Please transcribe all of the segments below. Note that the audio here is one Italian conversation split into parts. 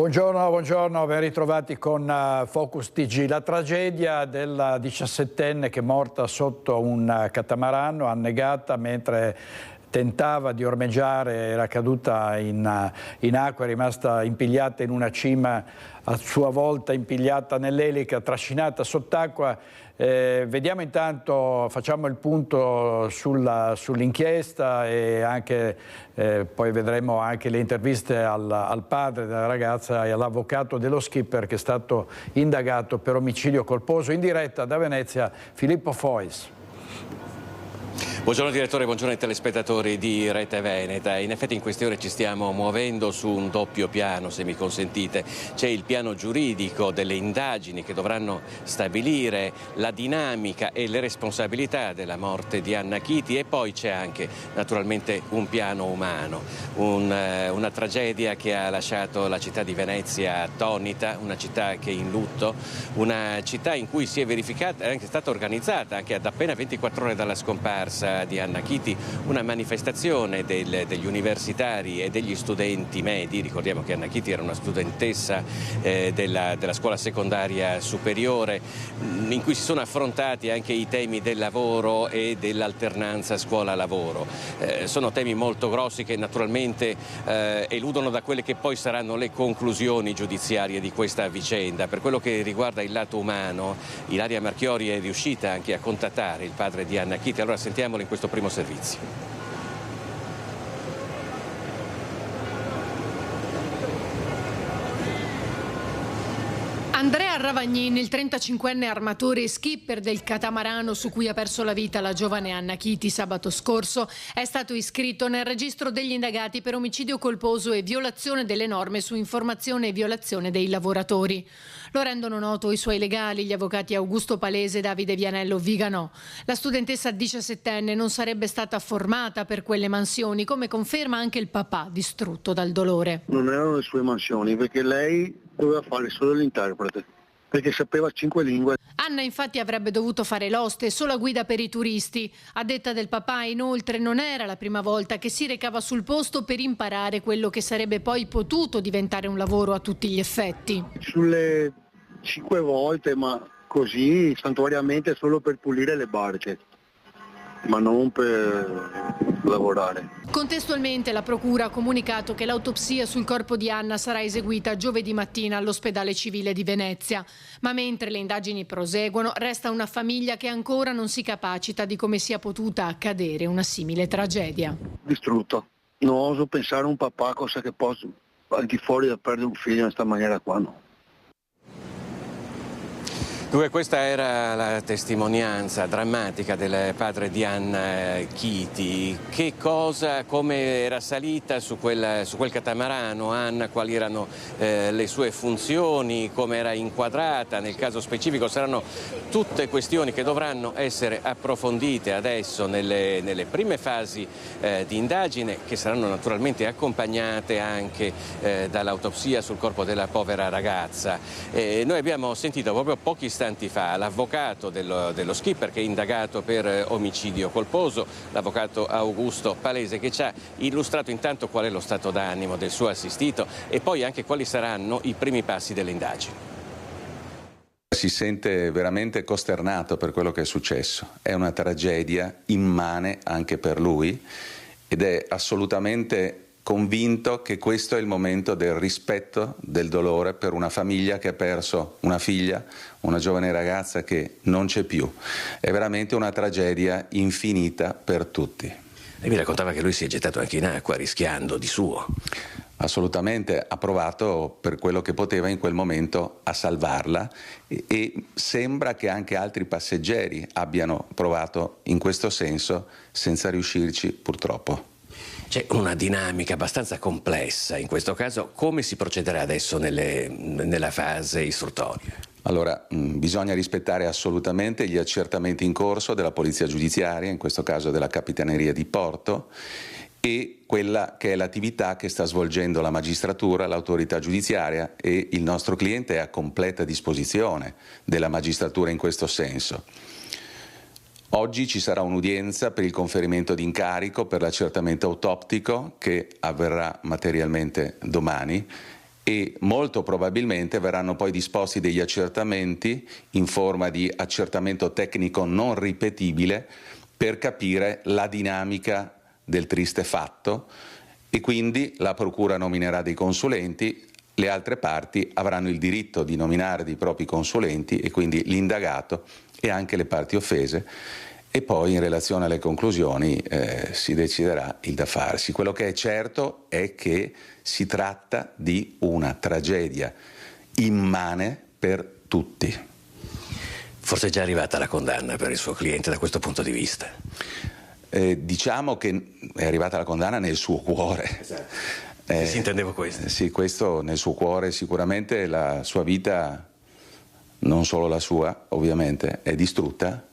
Buongiorno, ben ritrovati con Focus TG. La tragedia della 17enne che è morta sotto un catamarano annegata mentre tentava di ormeggiare, era caduta in acqua, è rimasta impigliata in una cima, a sua volta impigliata nell'elica, trascinata sott'acqua. Vediamo intanto, facciamo il punto sull'inchiesta e anche, poi vedremo anche le interviste al padre della ragazza e all'avvocato dello skipper che è stato indagato per omicidio colposo. In diretta da Venezia, Filippo Fois. Buongiorno direttore, buongiorno ai telespettatori di Rete Veneta. In effetti in queste ore ci stiamo muovendo su un doppio piano, se mi consentite. C'è il piano giuridico delle indagini che dovranno stabilire la dinamica e le responsabilità della morte di Anna Chiti, e poi c'è anche naturalmente un piano umano, una tragedia che ha lasciato la città di Venezia attonita, una città che è in lutto, una città in cui si è verificata, è anche stata organizzata anche ad appena 24 ore dalla scomparsa di Anna Chiti, una manifestazione degli universitari e degli studenti medi. Ricordiamo che Anna Chiti era una studentessa della scuola secondaria superiore, in cui si sono affrontati anche i temi del lavoro e dell'alternanza scuola-lavoro. Sono temi molto grossi che naturalmente eludono da quelle che poi saranno le conclusioni giudiziarie di questa vicenda. Per quello che riguarda il lato umano, Ilaria Marchiori è riuscita anche a contattare il padre di Anna Chiti. Allora sentiamolo in questo primo servizio. Andrea Ravagnin, il 35enne armatore e skipper del catamarano su cui ha perso la vita la giovane Anna Chiti sabato scorso, è stato iscritto nel registro degli indagati per omicidio colposo e violazione delle norme su informazione e violazione dei lavoratori. Lo rendono noto i suoi legali, gli avvocati Augusto Palese e Davide Vianello Viganò. La studentessa 17enne non sarebbe stata formata per quelle mansioni, come conferma anche il papà, distrutto dal dolore. Non erano le sue mansioni, perché lei doveva fare solo l'interprete, perché sapeva 5 lingue. Anna infatti avrebbe dovuto fare l'oste, sola guida per i turisti. A detta del papà, inoltre, non era la prima volta che si recava sul posto per imparare quello che sarebbe poi potuto diventare un lavoro a tutti gli effetti. Sulle 5 volte, ma così santuariamente, solo per pulire le barche, ma non per lavorare. Contestualmente la procura ha comunicato che l'autopsia sul corpo di Anna sarà eseguita giovedì mattina all'ospedale civile di Venezia. Ma mentre le indagini proseguono, resta una famiglia che ancora non si capacita di come sia potuta accadere una simile tragedia. Distrutto. Non oso pensare a un papà cosa che posso, al di fuori da perdere un figlio in questa maniera qua, no. Dunque, questa era la testimonianza drammatica del padre di Anna Chiti. Come era salita su quel catamarano Anna, quali erano le sue funzioni, come era inquadrata nel caso specifico, saranno tutte questioni che dovranno essere approfondite adesso nelle prime fasi di indagine, che saranno naturalmente accompagnate anche dall'autopsia sul corpo della povera ragazza. Noi abbiamo sentito proprio pochi istanti fa l'avvocato dello skipper che è indagato per omicidio colposo, l'avvocato Augusto Palese, che ci ha illustrato intanto qual è lo stato d'animo del suo assistito e poi anche quali saranno i primi passi delle indagini. Si sente veramente costernato per quello che è successo. È una tragedia immane anche per lui ed è assolutamente convinto che questo è il momento del rispetto, del dolore per una famiglia che ha perso una figlia, una giovane ragazza che non c'è più. È veramente una tragedia infinita per tutti. E mi raccontava che lui si è gettato anche in acqua rischiando di suo. Assolutamente, ha provato per quello che poteva in quel momento a salvarla e sembra che anche altri passeggeri abbiano provato in questo senso senza riuscirci purtroppo. C'è una dinamica abbastanza complessa in questo caso. Come si procederà adesso nella fase istruttoria? Allora, bisogna rispettare assolutamente gli accertamenti in corso della Polizia Giudiziaria, in questo caso della Capitaneria di Porto, e quella che è l'attività che sta svolgendo la magistratura, l'autorità giudiziaria, e il nostro cliente è a completa disposizione della magistratura in questo senso. Oggi ci sarà un'udienza per il conferimento di incarico per l'accertamento autoptico che avverrà materialmente domani e molto probabilmente verranno poi disposti degli accertamenti in forma di accertamento tecnico non ripetibile per capire la dinamica del triste fatto, e quindi la procura nominerà dei consulenti, le altre parti avranno il diritto di nominare dei propri consulenti e quindi l'indagato e anche le parti offese, e poi in relazione alle conclusioni si deciderà il da farsi. Quello che è certo è che si tratta di una tragedia immane per tutti. Forse è già arrivata la condanna per il suo cliente da questo punto di vista. Diciamo che è arrivata la condanna nel suo cuore. Esatto. Si intendevo questo. Sì, questo nel suo cuore. Sicuramente la sua vita, non solo la sua ovviamente, è distrutta,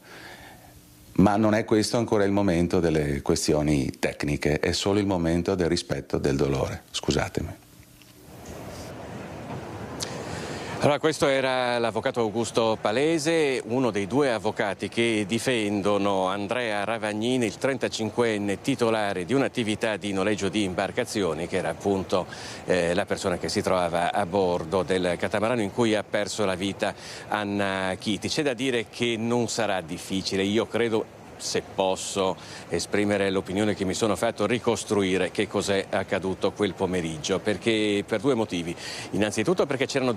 ma non è questo ancora il momento delle questioni tecniche, è solo il momento del rispetto del dolore. Scusatemi. Allora, questo era l'avvocato Augusto Palese, uno dei due avvocati che difendono Andrea Ravagnini, il 35enne titolare di un'attività di noleggio di imbarcazioni, che era appunto la persona che si trovava a bordo del catamarano in cui ha perso la vita Anna Chiti. C'è da dire che non sarà difficile, io credo, se posso esprimere l'opinione che mi sono fatto, ricostruire che cos'è accaduto quel pomeriggio, perché per due motivi. Innanzitutto perché c'erano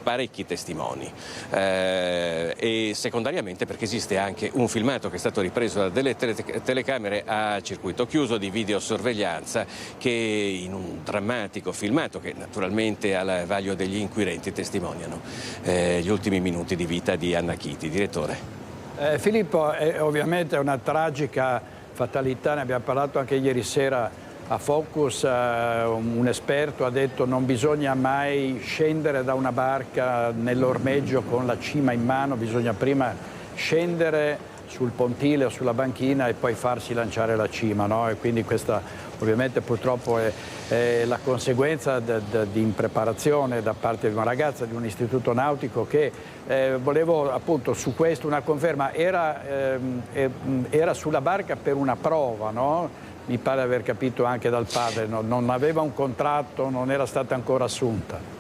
parecchi testimoni e secondariamente perché esiste anche un filmato che è stato ripreso da delle telecamere a circuito chiuso di videosorveglianza, che in un drammatico filmato che naturalmente al vaglio degli inquirenti testimoniano gli ultimi minuti di vita di Anna Chiti. Direttore. Filippo, ovviamente è una tragica fatalità, ne abbiamo parlato anche ieri sera a Focus. Un esperto ha detto non bisogna mai scendere da una barca nell'ormeggio con la cima in mano, bisogna prima scendere sul pontile o sulla banchina e poi farsi lanciare la cima, no? E quindi questa ovviamente purtroppo è la conseguenza di impreparazione da parte di una ragazza di un istituto nautico che volevo appunto su questo una conferma, era sulla barca per una prova, no? Mi pare aver capito anche dal padre, no? Non aveva un contratto, non era stata ancora assunta.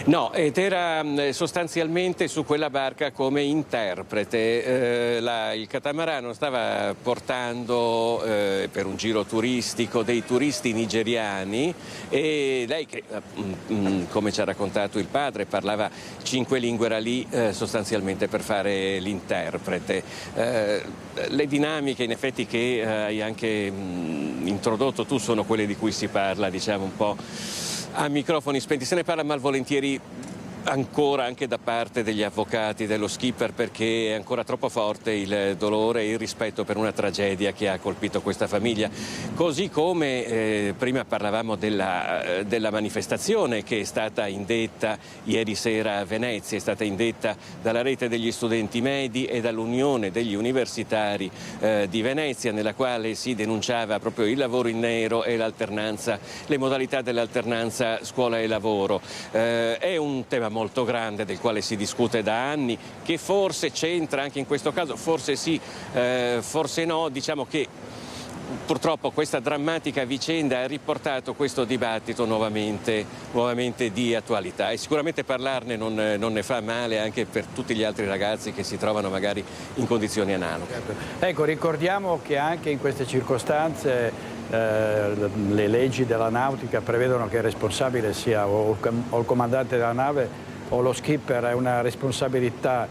No, ed era sostanzialmente su quella barca come interprete. Il catamarano stava portando per un giro turistico dei turisti nigeriani e lei, che come ci ha raccontato il padre, parlava 5 lingue, era lì sostanzialmente per fare l'interprete. Le dinamiche in effetti che hai anche introdotto tu sono quelle di cui si parla, diciamo, un po' a microfoni spenti. Se ne parla malvolentieri ancora anche da parte degli avvocati dello skipper, perché è ancora troppo forte il dolore e il rispetto per una tragedia che ha colpito questa famiglia. Così come prima parlavamo della manifestazione che è stata indetta ieri sera a Venezia, è stata indetta dalla rete degli studenti medi e dall'Unione degli Universitari di Venezia, nella quale si denunciava proprio il lavoro in nero e l'alternanza, le modalità dell'alternanza scuola e lavoro. È un tema molto grande del quale si discute da anni, che forse c'entra anche in questo caso, forse sì, forse no. Diciamo che purtroppo questa drammatica vicenda ha riportato questo dibattito nuovamente di attualità, e sicuramente parlarne non ne fa male anche per tutti gli altri ragazzi che si trovano magari in condizioni analoghe. Ecco, ricordiamo che anche in queste circostanze le leggi della nautica prevedono che il responsabile sia o il comandante della nave o lo skipper, è una responsabilità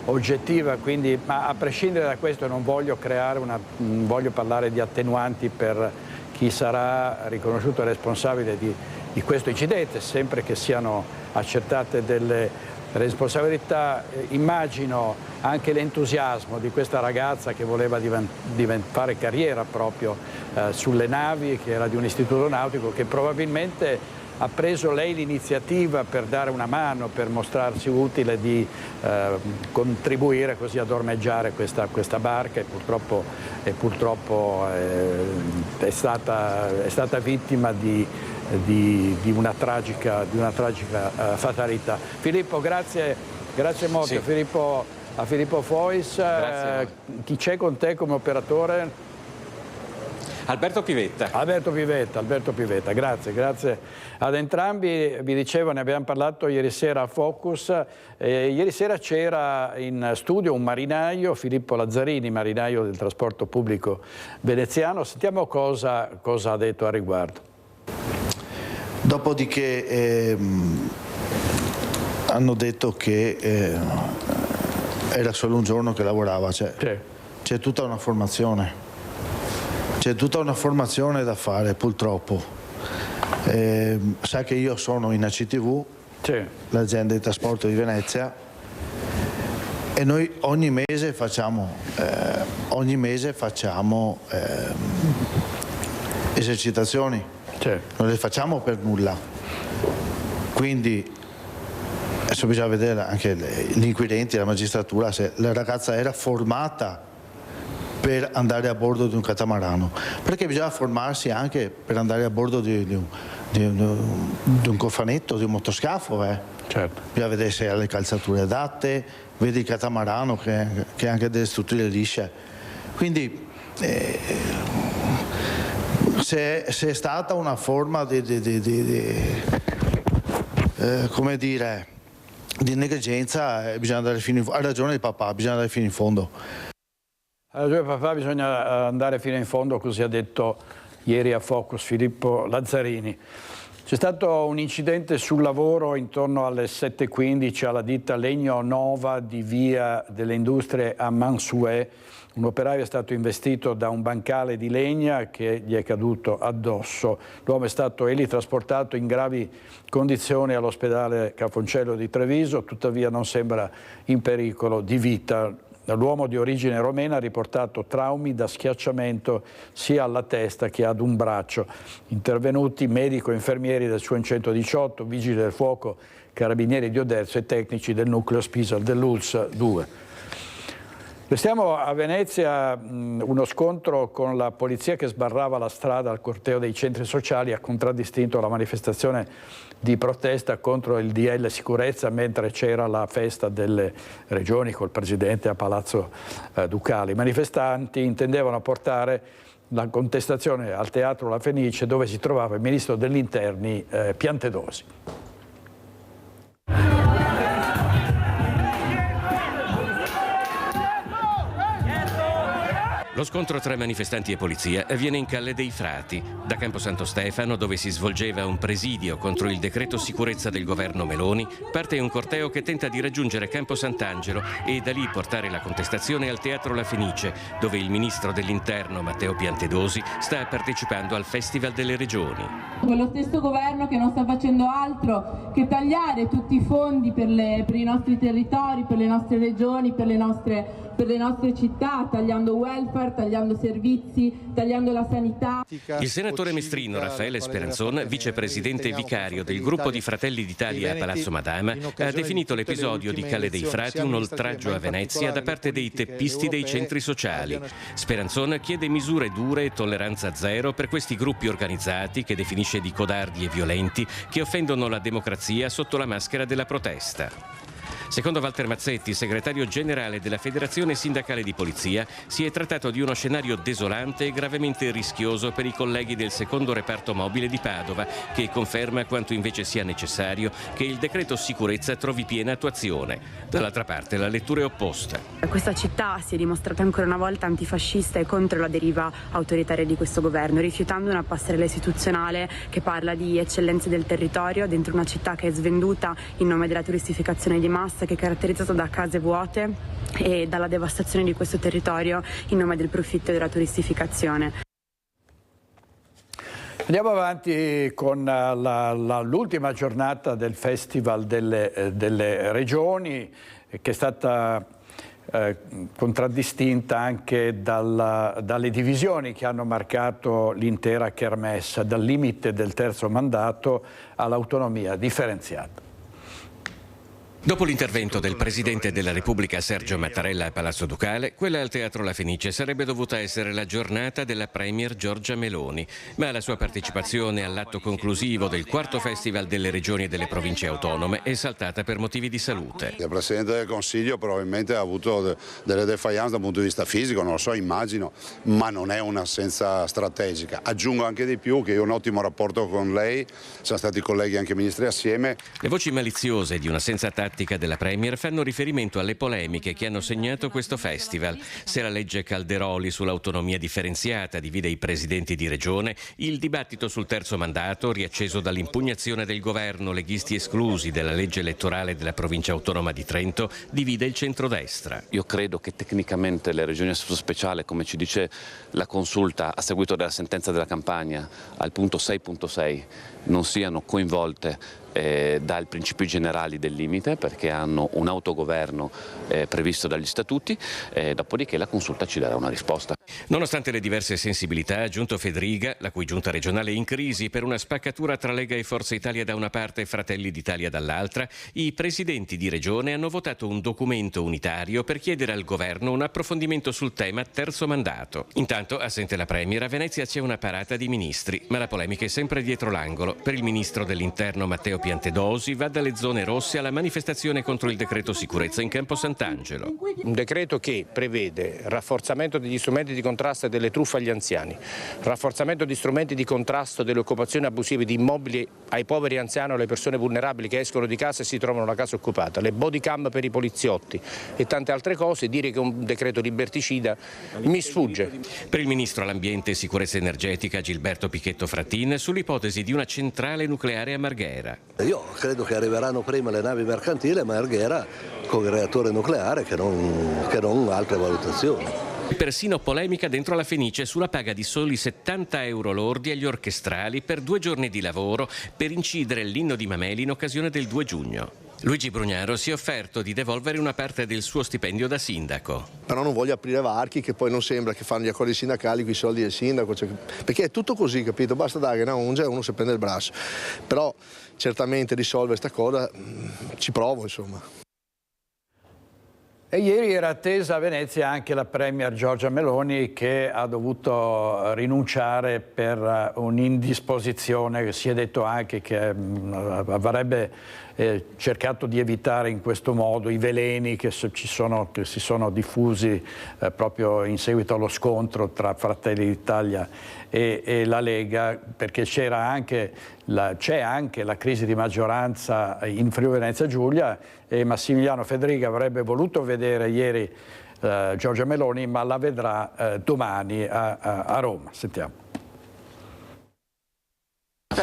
oggettiva, quindi, ma a prescindere da questo non voglio parlare di attenuanti per chi sarà riconosciuto responsabile di questo incidente, sempre che siano accertate delle responsabilità. Immagino anche l'entusiasmo di questa ragazza che voleva fare carriera proprio sulle navi, che era di un istituto nautico, che probabilmente ha preso lei l'iniziativa per dare una mano, per mostrarsi utile di contribuire così ad ormeggiare questa barca, e purtroppo è stata vittima di una tragica fatalità. Filippo, grazie molto. Sì. A Filippo Fois. Chi c'è con te come operatore? Alberto Pivetta. Alberto Pivetta, grazie ad entrambi. Vi dicevo, ne abbiamo parlato ieri sera a Focus. Ieri sera c'era in studio un marinaio, Filippo Lazzarini, marinaio del trasporto pubblico veneziano. Sentiamo cosa ha detto a riguardo. Dopodiché hanno detto che era solo un giorno che lavorava, c'è tutta una formazione. C'è tutta una formazione da fare, purtroppo. Sa che io sono in ACTV, l'azienda di trasporto di Venezia, e noi ogni mese facciamo esercitazioni, non le facciamo per nulla. Quindi adesso bisogna vedere anche gli inquirenti, la magistratura, se la ragazza era formata per andare a bordo di un catamarano, perché bisogna formarsi anche per andare a bordo di un cofanetto, di un motoscafo. Bisogna vedere se ha le calzature adatte, vedi il catamarano che ha anche delle strutture lisce. Quindi se è stata una forma come dire, di negligenza, bisogna andare fino in fondo. Ha ragione il papà, bisogna andare fino in fondo. Ha ragione papà, bisogna andare fino in fondo, così ha detto ieri a Focus Filippo Lazzarini. C'è stato un incidente sul lavoro intorno alle 7:15 alla ditta Legno Nova di Via delle Industrie a Mansuè. Un operaio è stato investito da un bancale di legna che gli è caduto addosso. L'uomo è stato elitrasportato in gravi condizioni all'ospedale Cafoncello di Treviso, tuttavia non sembra in pericolo di vita. L'uomo di origine romena ha riportato traumi da schiacciamento sia alla testa che ad un braccio. Intervenuti medico e infermieri del SUEN 118, vigili del fuoco, carabinieri di Oderzo e tecnici del nucleo Spisal dell'ULS 2. Restiamo a Venezia. Uno scontro con la polizia che sbarrava la strada al corteo dei centri sociali ha contraddistinto la manifestazione di protesta contro il DL sicurezza mentre c'era la festa delle regioni col presidente a Palazzo Ducale. I manifestanti intendevano portare la contestazione al Teatro La Fenice, dove si trovava il ministro degli interni Piantedosi. Lo scontro tra manifestanti e polizia avviene in Calle dei Frati, da Camposanto Stefano, dove si svolgeva un presidio contro il decreto sicurezza del governo Meloni. Parte un corteo che tenta di raggiungere Campo Sant'Angelo e da lì portare la contestazione al Teatro La Fenice, dove il ministro dell'interno Matteo Piantedosi sta partecipando al Festival delle Regioni. Quello stesso governo che non sta facendo altro che tagliare tutti i fondi per i nostri territori, per le nostre regioni, per le nostre città, tagliando welfare, tagliando servizi, tagliando la sanità. Il senatore mestrino Raffaele Speranzon, vicepresidente vicario del gruppo di Fratelli d'Italia a Palazzo Madama, ha definito l'episodio di Calle dei Frati un oltraggio a Venezia da parte dei teppisti dei centri sociali. Speranzon chiede misure dure e tolleranza zero per questi gruppi organizzati, che definisce di codardi e violenti, che offendono la democrazia sotto la maschera della protesta. Secondo Walter Mazzetti, segretario generale della Federazione Sindacale di Polizia, si è trattato di uno scenario desolante e gravemente rischioso per i colleghi del secondo reparto mobile di Padova, che conferma quanto invece sia necessario che il decreto sicurezza trovi piena attuazione. Dall'altra parte la lettura è opposta. Questa città si è dimostrata ancora una volta antifascista e contro la deriva autoritaria di questo governo, rifiutando una passerella istituzionale che parla di eccellenze del territorio dentro una città che è svenduta in nome della turistificazione di massa, che è caratterizzata da case vuote e dalla devastazione di questo territorio in nome del profitto e della turistificazione. Andiamo avanti con l'ultima giornata del Festival delle Regioni, che è stata contraddistinta anche dalle divisioni che hanno marcato l'intera kermesse, dal limite del terzo mandato all'autonomia differenziata. Dopo l'intervento del Presidente della Repubblica Sergio Mattarella al Palazzo Ducale, quella al Teatro La Fenice sarebbe dovuta essere la giornata della Premier Giorgia Meloni, ma la sua partecipazione all'atto conclusivo del quarto Festival delle Regioni e delle Province Autonome è saltata per motivi di salute. Il Presidente del Consiglio probabilmente ha avuto delle defiance dal punto di vista fisico, non lo so, immagino, ma non è un'assenza strategica. Aggiungo anche di più che io ho un ottimo rapporto con lei, siamo stati colleghi anche ministri assieme. Le voci maliziose di un'assenza tattica della Premier fanno riferimento alle polemiche che hanno segnato questo festival. Se la legge Calderoli sull'autonomia differenziata divide i presidenti di regione, il dibattito sul terzo mandato, riacceso dall'impugnazione del governo, leghisti esclusi della legge elettorale della provincia autonoma di Trento, divide il centrodestra. Io credo che tecnicamente le regioni a statuto speciale, come ci dice la consulta a seguito della sentenza della Campania al punto 6.6, non siano coinvolte dai principi generali del limite, perché hanno un autogoverno previsto dagli statuti, dopodiché la consulta ci darà una risposta. Nonostante le diverse sensibilità, ha aggiunto Fedriga, la cui giunta regionale è in crisi per una spaccatura tra Lega e Forza Italia da una parte e Fratelli d'Italia dall'altra, i presidenti di regione hanno votato un documento unitario per chiedere al governo un approfondimento sul tema terzo mandato. Intanto, assente la Premier, a Venezia c'è una parata di ministri, ma la polemica è sempre dietro l'angolo. Per il ministro dell'Interno Matteo Piantedosi va dalle zone rosse alla manifestazione contro il decreto sicurezza in Campo Sant'Angelo. Un decreto che prevede rafforzamento degli strumenti di contrasto delle truffe agli anziani, rafforzamento di strumenti di contrasto delle occupazioni abusive di immobili ai poveri anziani o alle persone vulnerabili che escono di casa e si trovano la casa occupata, le body cam per i poliziotti e tante altre cose. Dire che è un decreto liberticida mi sfugge. Per il ministro all'ambiente e sicurezza energetica Gilberto Pichetto Frattin sull'ipotesi di una centrale nucleare a Marghera. Io credo che arriveranno prima le navi mercantili a Marghera con il reattore nucleare che non altre valutazioni. Persino polemica dentro la Fenice sulla paga di soli 70 euro lordi agli orchestrali per 2 giorni di lavoro per incidere l'inno di Mameli in occasione del 2 giugno. Luigi Brugnaro si è offerto di devolvere una parte del suo stipendio da sindaco. Però non voglio aprire varchi che poi non sembra che fanno gli accordi sindacali con i soldi del sindaco, perché è tutto così, capito? Basta dare una unge e uno si prende il braccio. Però certamente risolvere questa cosa ci provo, insomma. E ieri era attesa a Venezia anche la Premier Giorgia Meloni, che ha dovuto rinunciare per un'indisposizione. Si è detto anche che avrebbe cercato di evitare in questo modo i veleni che si sono diffusi proprio in seguito allo scontro tra Fratelli d'Italia e la Lega, perché c'è anche la crisi di maggioranza in Friuli Venezia Giulia, e Massimiliano Fedriga avrebbe voluto vedere ieri Giorgia Meloni, ma la vedrà domani a Roma. Sentiamo.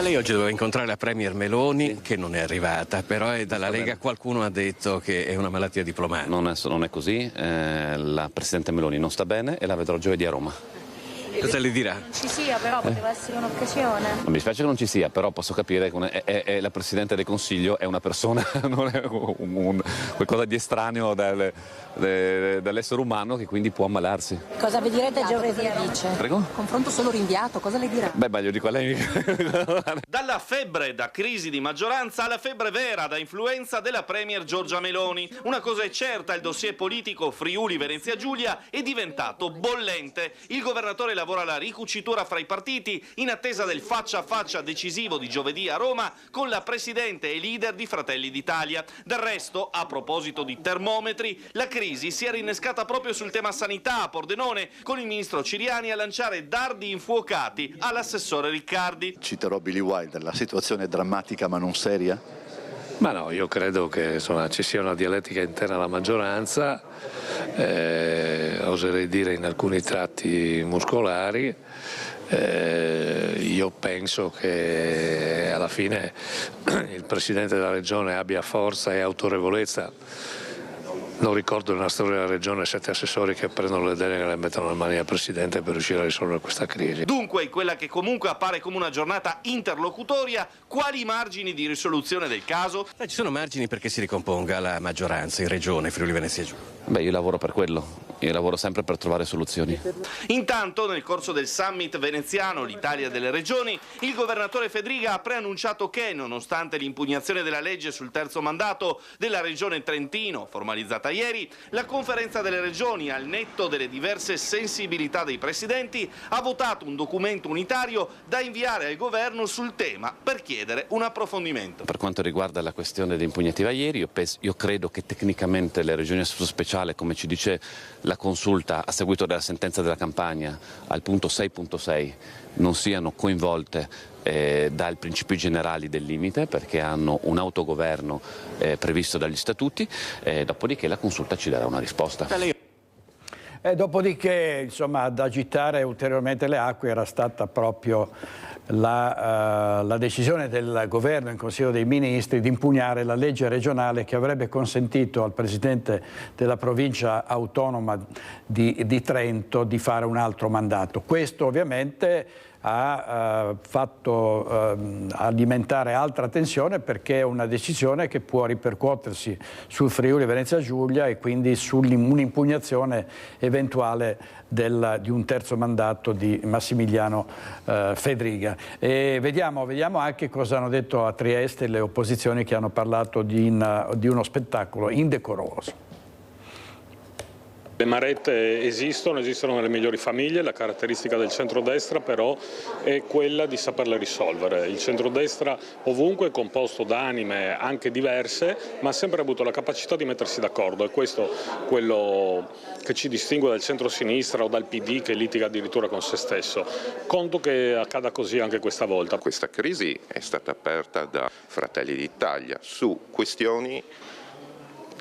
Lei oggi doveva incontrare la Premier Meloni, che non è arrivata, però dalla Lega qualcuno ha detto che è una malattia diplomatica. Non è così, la Presidente Meloni non sta bene e la vedrò giovedì a Roma. Cosa le dirà? Ci sia, però poteva essere un'occasione. Non mi dispiace che non ci sia, però posso capire che la Presidente del Consiglio è una persona, non è qualcosa di estraneo dall'essere umano, che quindi può ammalarsi. Cosa vi direte giovedì? Prego? Confronto solo rinviato, cosa le dirà? Beh, io dico a lei. Dalla febbre da crisi di maggioranza alla febbre vera da influenza della Premier Giorgia Meloni. Una cosa è certa, il dossier politico Friuli Venezia Giulia è diventato bollente. Il governatore lavora alla ricucitura fra i partiti in attesa del faccia a faccia decisivo di giovedì a Roma con la Presidente e leader di Fratelli d'Italia. Del resto, a proposito di termometri, la crisi si è rinnescata proprio sul tema sanità a Pordenone, con il ministro Ciriani a lanciare dardi infuocati all'assessore Riccardi. Citerò Billy Wilder, la situazione è drammatica ma non seria? Ma no, io credo che ci sia una dialettica interna alla maggioranza, oserei dire in alcuni tratti muscolari. Io penso che alla fine il Presidente della Regione abbia forza e autorevolezza Non ricordo nella storia della regione 7 assessori che prendono le deleghe e le mettono nelle mani del Presidente per riuscire a risolvere questa crisi. Dunque, in quella che comunque appare come una giornata interlocutoria, quali margini di risoluzione del caso? Ci sono margini perché si ricomponga la maggioranza in regione Friuli Venezia Giulia. Beh, io lavoro per quello. Io lavoro sempre per trovare soluzioni. Intanto, nel corso del summit veneziano, l'Italia delle regioni, il governatore Fedriga ha preannunciato che, nonostante l'impugnazione della legge sul terzo mandato della regione Trentino, formalizzata ieri, la conferenza delle regioni, al netto delle diverse sensibilità dei presidenti, ha votato un documento unitario da inviare al governo sul tema per chiedere un approfondimento. Per quanto riguarda la questione dell'impugnativa ieri, io credo che tecnicamente le regioni a statuto speciale, come ci dice la consulta a seguito della sentenza della Campania al punto 6.6, non siano coinvolte dai principi generali del limite, perché hanno un autogoverno previsto dagli statuti, dopodiché la consulta ci darà una risposta. Dopodiché, insomma, ad agitare ulteriormente le acque era stata proprio la decisione del governo in Consiglio dei Ministri di impugnare la legge regionale che avrebbe consentito al Presidente della provincia autonoma di Trento di fare un altro mandato. Questo ovviamente ha fatto alimentare altra tensione, perché è una decisione che può ripercuotersi sul Friuli Venezia Giulia e quindi sull'impugnazione eventuale di un terzo mandato di Massimiliano Fedriga. E vediamo anche cosa hanno detto a Trieste le opposizioni, che hanno parlato di uno spettacolo indecoroso. Le marette esistono nelle migliori famiglie, la caratteristica del centrodestra però è quella di saperle risolvere. Il centrodestra ovunque è composto da anime anche diverse, ma ha sempre avuto la capacità di mettersi d'accordo, e questo è quello che ci distingue dal centro-sinistra o dal PD che litiga addirittura con se stesso. Conto che accada così anche questa volta. Questa crisi è stata aperta da Fratelli d'Italia su questioni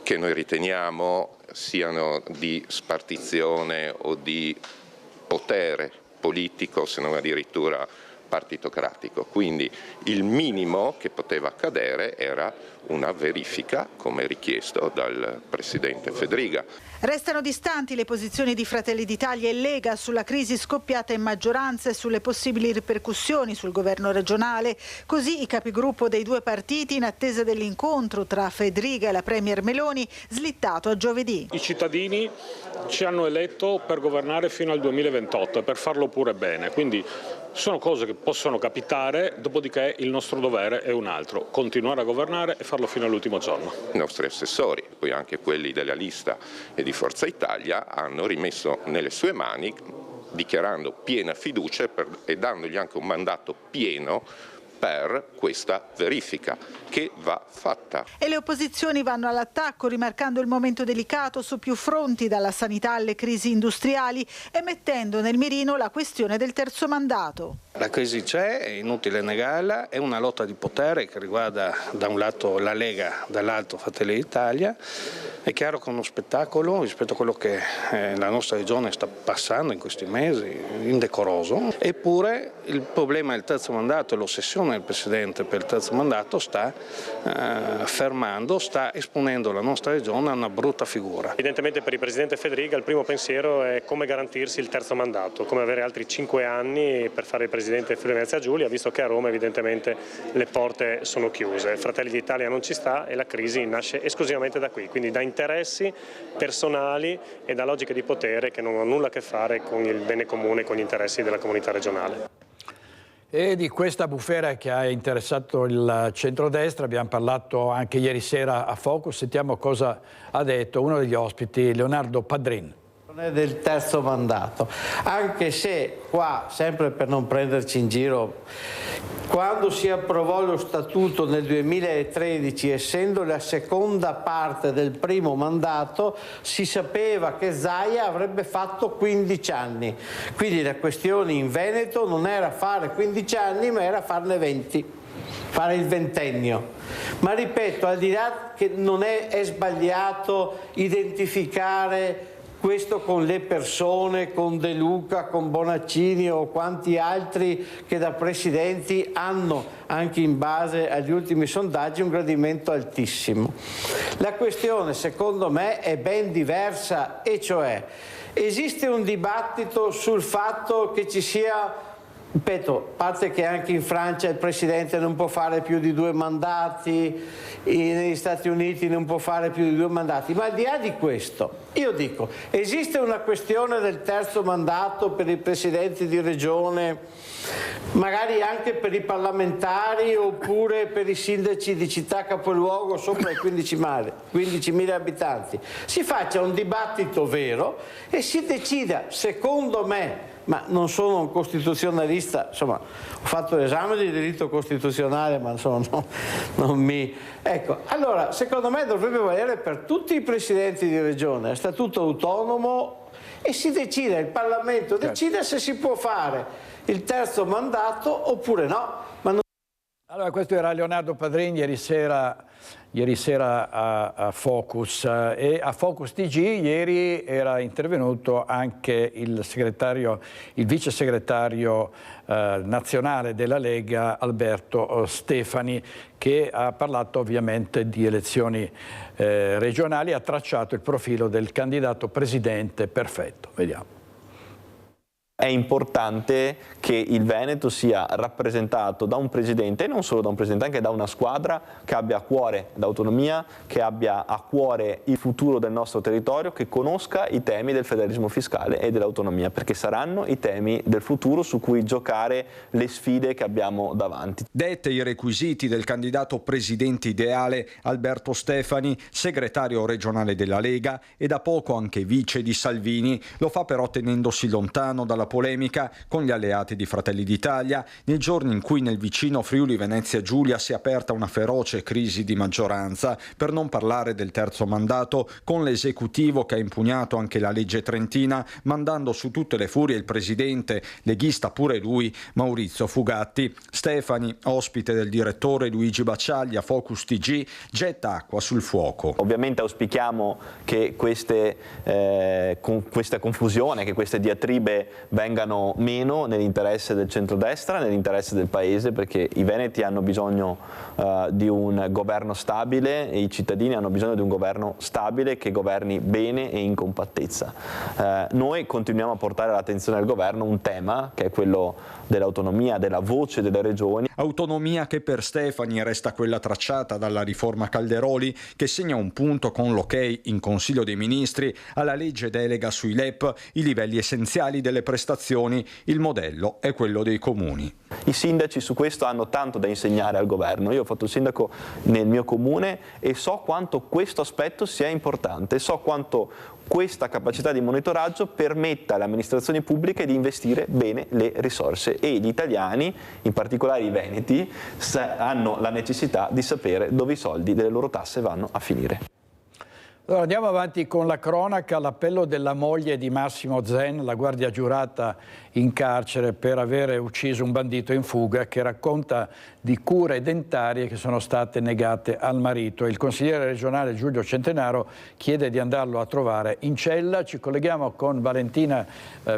che noi riteniamo siano di spartizione o di potere politico, se non addirittura partitocratico. Quindi il minimo che poteva accadere era una verifica, come richiesto dal Presidente Fedriga. Restano distanti le posizioni di Fratelli d'Italia e Lega sulla crisi scoppiata in maggioranza e sulle possibili ripercussioni sul governo regionale. Così i capigruppo dei due partiti, in attesa dell'incontro tra Fedriga e la Premier Meloni, slittato a giovedì. I cittadini ci hanno eletto per governare fino al 2028 e per farlo pure bene, quindi sono cose che possono capitare, dopodiché il nostro dovere è un altro: continuare a governare e farlo fino all'ultimo giorno. I nostri assessori, poi anche quelli della lista e di Forza Italia, hanno rimesso nelle sue mani, dichiarando piena fiducia e dandogli anche un mandato pieno per questa verifica che va fatta. E le opposizioni vanno all'attacco, rimarcando il momento delicato su più fronti, dalla sanità alle crisi industriali, e mettendo nel mirino la questione del terzo mandato. La crisi c'è, è inutile negarla, è una lotta di potere che riguarda da un lato la Lega, dall'altro Fratelli d'Italia. È chiaro che è uno spettacolo rispetto a quello che la nostra regione sta passando in questi mesi, indecoroso. Eppure il problema del terzo mandato e l'ossessione del Presidente per il terzo mandato sta fermando, sta esponendo la nostra regione a una brutta figura. Evidentemente per il Presidente Fedriga il primo pensiero è come garantirsi il terzo mandato, come avere altri 5 anni per fare il Presidente Friuli Venezia Giulia, visto che a Roma evidentemente le porte sono chiuse. Fratelli d'Italia non ci sta e la crisi nasce esclusivamente da qui, quindi da interessi personali e da logiche di potere che non hanno nulla a che fare con il bene comune, con gli interessi della comunità regionale. E di questa bufera che ha interessato il centrodestra abbiamo parlato anche ieri sera a Focus. Sentiamo cosa ha detto uno degli ospiti, Leonardo Padrin. Del terzo mandato, anche se qua, sempre per non prenderci in giro, quando si approvò lo statuto nel 2013, essendo la seconda parte del primo mandato, si sapeva che Zaia avrebbe fatto 15 anni, quindi la questione in Veneto non era fare 15 anni ma era farne 20, fare il ventennio. Ma ripeto, al di là che non è sbagliato identificare questo con le persone, con De Luca, con Bonaccini o quanti altri che da presidenti hanno, anche in base agli ultimi sondaggi, un gradimento altissimo. La questione secondo me è ben diversa, e cioè esiste un dibattito sul fatto che ci sia, ripeto, a parte che anche in Francia il presidente non può fare più di 2 mandati, negli Stati Uniti non può fare più di 2 mandati, ma al di là di questo, io dico, esiste una questione del terzo mandato per i presidenti di regione, magari anche per i parlamentari oppure per i sindaci di città capoluogo sopra i 15.000 abitanti. Si faccia un dibattito vero e si decida, secondo me, ma non sono un costituzionalista, insomma ho fatto l'esame di diritto costituzionale, ma insomma non mi... Ecco, allora secondo me dovrebbe valere per tutti i presidenti di regione, a statuto autonomo, e si decide, il Parlamento decide se si può fare il terzo mandato oppure no. Allora, questo era Leonardo Padrini ieri sera a Focus, e a Focus TG ieri era intervenuto anche il vice segretario nazionale della Lega Alberto Stefani, che ha parlato ovviamente di elezioni regionali, ha tracciato il profilo del candidato presidente perfetto. Vediamo. È importante che il Veneto sia rappresentato da un presidente, e non solo da un presidente, anche da una squadra che abbia a cuore l'autonomia, che abbia a cuore il futuro del nostro territorio, che conosca i temi del federalismo fiscale e dell'autonomia, perché saranno i temi del futuro su cui giocare le sfide che abbiamo davanti. Dette i requisiti del candidato presidente ideale Alberto Stefani, segretario regionale della Lega e da poco anche vice di Salvini. Lo fa però tenendosi lontano dalla polemica con gli alleati di Fratelli d'Italia, nei giorni in cui nel vicino Friuli Venezia Giulia si è aperta una feroce crisi di maggioranza, per non parlare del terzo mandato, con l'esecutivo che ha impugnato anche la legge trentina, mandando su tutte le furie il presidente, leghista pure lui, Maurizio Fugatti. Stefani, ospite del direttore Luigi Bacciaglia, Focus TG, getta acqua sul fuoco. Ovviamente auspichiamo che questa confusione, che queste diatribe vengano meno nell'interesse del centrodestra, nell'interesse del Paese, perché i veneti hanno bisogno di un governo stabile e i cittadini hanno bisogno di un governo stabile che governi bene e in compattezza. Noi continuiamo a portare all'attenzione del governo un tema che è quello dell'autonomia, della voce delle regioni. Autonomia che per Stefani resta quella tracciata dalla riforma Calderoli, che segna un punto con l'ok in Consiglio dei Ministri alla legge delega sui LEP, i livelli essenziali delle prestazioni. Il modello è quello dei comuni. I sindaci su questo hanno tanto da insegnare al governo. Io ho fatto il sindaco nel mio comune e so quanto questo aspetto sia importante, so quanto questa capacità di monitoraggio permetta alle amministrazioni pubbliche di investire bene le risorse, e gli italiani, in particolare i veneti, hanno la necessità di sapere dove i soldi delle loro tasse vanno a finire. Allora, andiamo avanti con la cronaca. L'appello della moglie di Massimo Zen, la guardia giurata in carcere per avere ucciso un bandito in fuga, che racconta di cure dentarie che sono state negate al marito. Il consigliere regionale Giulio Centenaro chiede di andarlo a trovare in cella. Ci colleghiamo con Valentina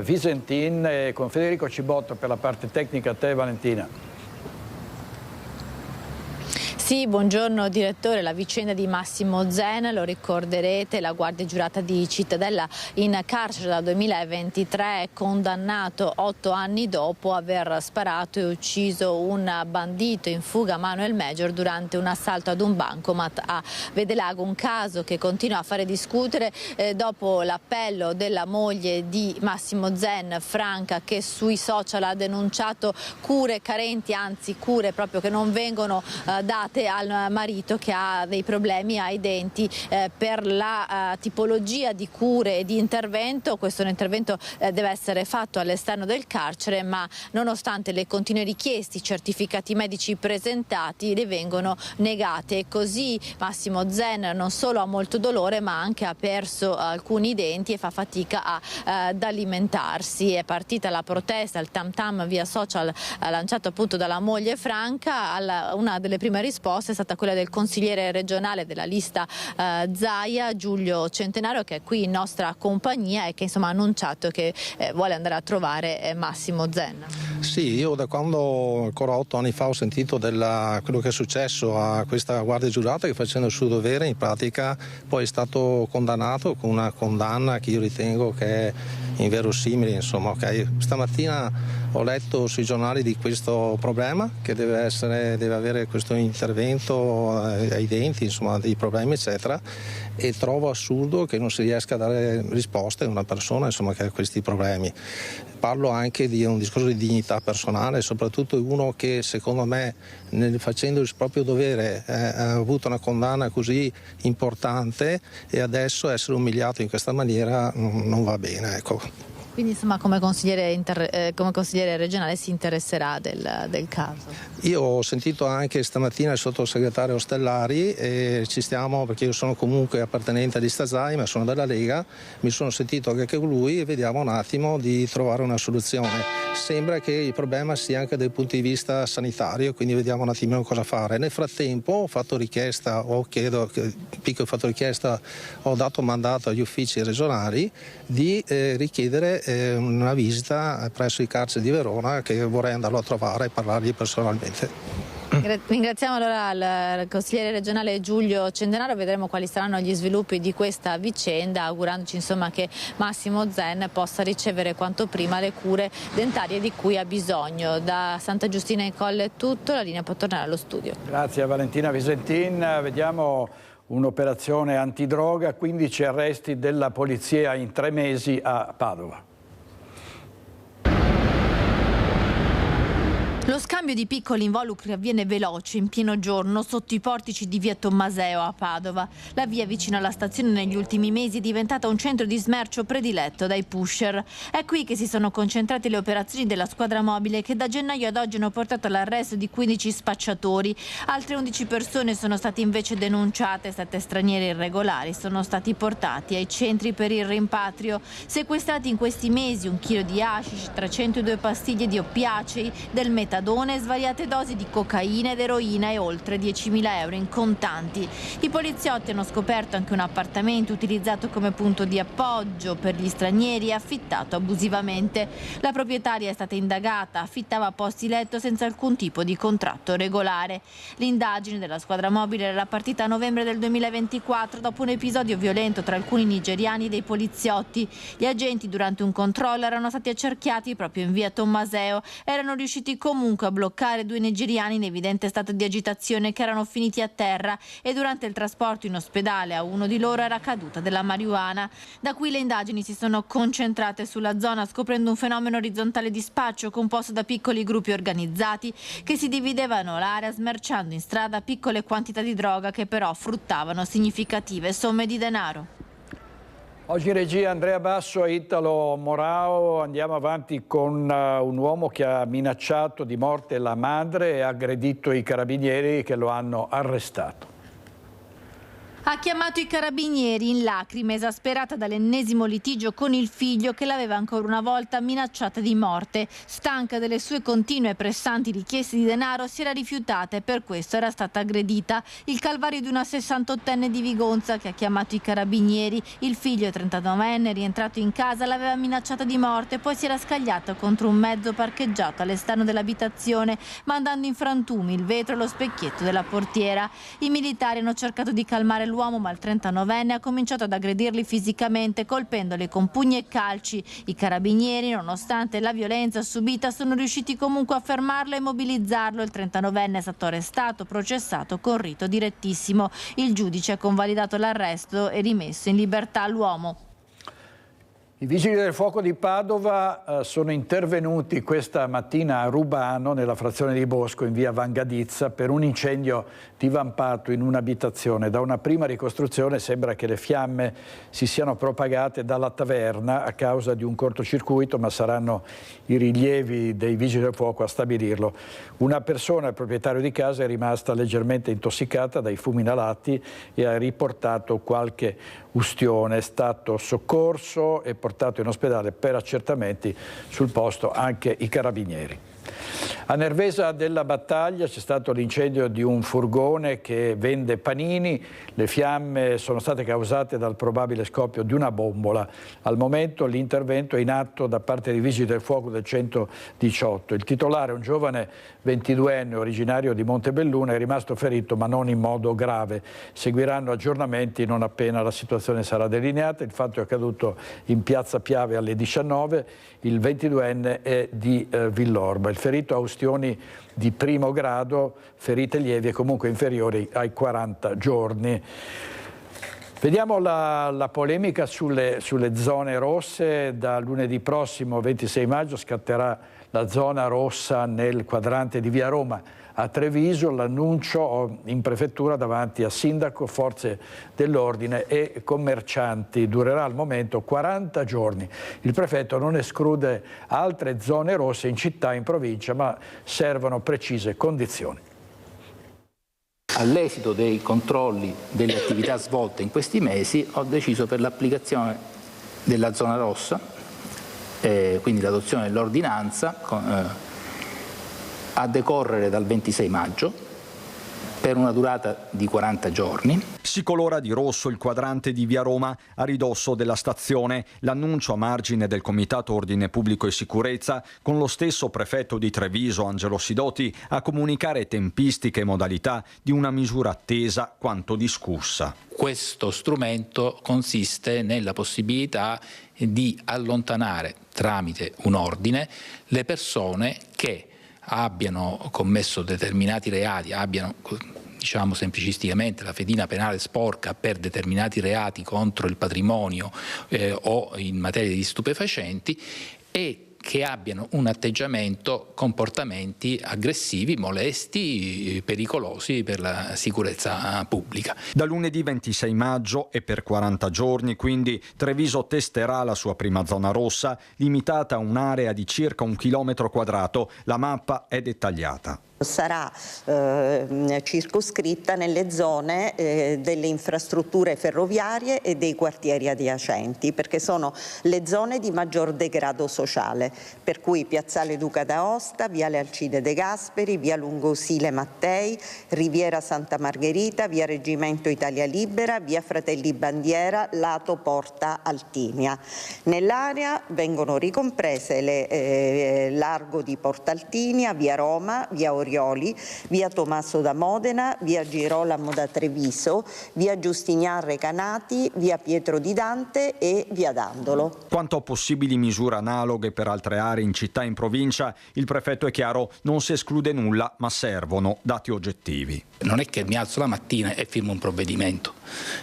Visentin e con Federico Cibotto per la parte tecnica. A te, Valentina. Sì, buongiorno direttore. La vicenda di Massimo Zen, lo ricorderete, la guardia giurata di Cittadella in carcere dal 2023, è condannato 8 anni dopo aver sparato e ucciso un bandito in fuga, Manuel Major, durante un assalto ad un bancomat a Vedelago. Un caso che continua a fare discutere dopo l'appello della moglie di Massimo Zen, Franca, che sui social ha denunciato cure carenti, anzi cure proprio che non vengono date al marito, che ha dei problemi ai denti. Per la tipologia di cure e di intervento, questo intervento deve essere fatto all'esterno del carcere, ma nonostante le continue richieste, certificati medici presentati, le vengono negate, e così Massimo Zen non solo ha molto dolore, ma anche ha perso alcuni denti e fa fatica ad alimentarsi. È partita la protesta, il tam tam via social lanciato appunto dalla moglie Franca. Una delle prime risposte risposta è stata quella del consigliere regionale della lista Zaia, Giulio Centenario, che è qui in nostra compagnia e che insomma ha annunciato che vuole andare a trovare Massimo Zenna. Sì, io da quando ancora 8 anni fa ho sentito quello che è successo a questa guardia giurata, che facendo il suo dovere in pratica poi è stato condannato con una condanna che io ritengo che è inverosimile, insomma, okay. Stamattina ho letto sui giornali di questo problema, che deve avere questo intervento ai denti, insomma, dei problemi eccetera, e trovo assurdo che non si riesca a dare risposte a una persona, insomma, che ha questi problemi. Parlo anche di un discorso di dignità personale, soprattutto uno che secondo me facendo il proprio dovere ha avuto una condanna così importante e adesso essere umiliato in questa maniera non va bene, ecco. Quindi insomma come consigliere regionale si interesserà del caso? Io ho sentito anche stamattina il sottosegretario Ostellari e ci stiamo, perché io sono comunque appartenente a lista Zaia, ma sono della Lega, mi sono sentito anche con lui e vediamo un attimo di trovare una soluzione. Sembra che il problema sia anche dal punto di vista sanitario, quindi vediamo un attimino cosa fare. Nel frattempo ho dato mandato agli uffici regionali di richiedere una visita presso i carceri di Verona, che vorrei andarlo a trovare e parlargli personalmente. Ringraziamo allora il consigliere regionale Giulio Centenario, vedremo quali saranno gli sviluppi di questa vicenda, augurandoci insomma che Massimo Zenna possa ricevere quanto prima le cure dentarie di cui ha bisogno. Da Santa Giustina in Colle è tutto, la linea può tornare allo studio. Grazie a Valentina Visentin. Vediamo un'operazione antidroga, 15 arresti della polizia in 3 mesi a Padova. Lo scambio di piccoli involucri avviene veloce, in pieno giorno, sotto i portici di via Tommaseo a Padova. La via vicino alla stazione negli ultimi mesi è diventata un centro di smercio prediletto dai pusher. È qui che si sono concentrate le operazioni della squadra mobile, che da gennaio ad oggi hanno portato all'arresto di 15 spacciatori. Altre 11 persone sono state invece denunciate, 7 stranieri irregolari sono stati portati ai centri per il rimpatrio. Sequestrati in questi mesi 1 chilo di hashish, 302 pastiglie di oppiacei, del metadone, svariate dosi di cocaina ed eroina e oltre 10.000 euro in contanti. I poliziotti hanno scoperto anche un appartamento utilizzato come punto di appoggio per gli stranieri e affittato abusivamente. La proprietaria è stata indagata, affittava posti letto senza alcun tipo di contratto regolare. L'indagine della squadra mobile era partita a novembre del 2024 dopo un episodio violento tra alcuni nigeriani e dei poliziotti. Gli agenti durante un controllo erano stati accerchiati proprio in via Tommaseo, erano riusciti comunque a bloccare 2 nigeriani in evidente stato di agitazione che erano finiti a terra, e durante il trasporto in ospedale a uno di loro era caduta della marijuana. Da qui le indagini si sono concentrate sulla zona, scoprendo un fenomeno orizzontale di spaccio composto da piccoli gruppi organizzati che si dividevano l'area smerciando in strada piccole quantità di droga che però fruttavano significative somme di denaro. Oggi in regia Andrea Basso e Italo Morao. Andiamo avanti con un uomo che ha minacciato di morte la madre e ha aggredito i carabinieri che lo hanno arrestato. Ha chiamato i carabinieri in lacrime, esasperata dall'ennesimo litigio con il figlio che l'aveva ancora una volta minacciata di morte. Stanca delle sue continue e pressanti richieste di denaro, si era rifiutata e per questo era stata aggredita. Il calvario di una 68enne di Vigonza che ha chiamato i carabinieri. Il figlio, 39enne, rientrato in casa, l'aveva minacciata di morte, poi si era scagliato contro un mezzo parcheggiato all'esterno dell'abitazione, mandando in frantumi il vetro e lo specchietto della portiera. I militari hanno cercato di calmare l'uomo, ma il 39enne ha cominciato ad aggredirli fisicamente, colpendoli con pugni e calci. I carabinieri, nonostante la violenza subita, sono riusciti comunque a fermarlo e mobilizzarlo. Il 39enne è stato arrestato, processato con rito direttissimo. Il giudice ha convalidato l'arresto e rimesso in libertà l'uomo. I vigili del fuoco di Padova sono intervenuti questa mattina a Rubano, nella frazione di Bosco, in via Vangadizza, per un incendio divampato in un'abitazione. Da una prima ricostruzione sembra che le fiamme si siano propagate dalla taverna a causa di un cortocircuito, ma saranno i rilievi dei vigili del fuoco a stabilirlo. Una persona, il proprietario di casa, è rimasta leggermente intossicata dai fumi inalati e ha riportato qualche ustione. È stato soccorso e portato in ospedale per accertamenti, sul posto anche i carabinieri. A Nervesa della Battaglia c'è stato l'incendio di un furgone che vende panini. Le fiamme sono state causate dal probabile scoppio di una bombola. Al momento l'intervento è in atto da parte dei Vigili del Fuoco del 118. Il titolare, un giovane 22enne originario di Montebelluna, è rimasto ferito ma non in modo grave. Seguiranno aggiornamenti non appena la situazione sarà delineata. Il fatto è accaduto in piazza Piave alle 19. Il 22enne è di Villorba. Il ferito ha ustioni di primo grado, ferite lievi e comunque inferiori ai 40 giorni. Vediamo la polemica sulle zone rosse. Da lunedì prossimo, 26 maggio, scatterà la zona rossa nel quadrante di Via Roma a Treviso. L'annuncio in prefettura davanti a sindaco, forze dell'ordine e commercianti. Durerà al momento 40 giorni. Il prefetto non esclude altre zone rosse in città e in provincia, ma servono precise condizioni. All'esito dei controlli delle attività svolte in questi mesi ho deciso per l'applicazione della zona rossa, quindi l'adozione dell'ordinanza a decorrere dal 26 maggio per una durata di 40 giorni. Si colora di rosso il quadrante di Via Roma a ridosso della stazione. L'annuncio a margine del Comitato Ordine Pubblico e Sicurezza, con lo stesso prefetto di Treviso, Angelo Sidoti, a comunicare tempistiche e modalità di una misura attesa quanto discussa. Questo strumento consiste nella possibilità di allontanare tramite un ordine le persone che abbiano commesso determinati reati, abbiano, diciamo semplicisticamente, la fedina penale sporca per determinati reati contro il patrimonio o in materia di stupefacenti, e che abbiano un atteggiamento, comportamenti aggressivi, molesti, pericolosi per la sicurezza pubblica. Da lunedì 26 maggio e per 40 giorni, quindi, Treviso testerà la sua prima zona rossa, limitata a un'area di circa 1 chilometro quadrato. La mappa è dettagliata. Sarà circoscritta nelle zone delle infrastrutture ferroviarie e dei quartieri adiacenti, perché sono le zone di maggior degrado sociale, per cui Piazzale Duca d'Aosta, Viale Alcide De Gasperi, Via Lungosile Mattei, Riviera Santa Margherita, Via Reggimento Italia Libera, Via Fratelli Bandiera, lato Porta Altinia. Nell'area vengono ricomprese Largo di Porta Altinia, Via Roma, Via Orioli, Via Tommaso da Modena, Via Girolamo da Treviso, Via Giustinian Recanati, Via Pietro di Dante e Via Dandolo. Quanto a possibili misure analoghe per altre aree in città e in provincia, il prefetto è chiaro, non si esclude nulla, ma servono dati oggettivi. Non è che mi alzo la mattina e firmo un provvedimento.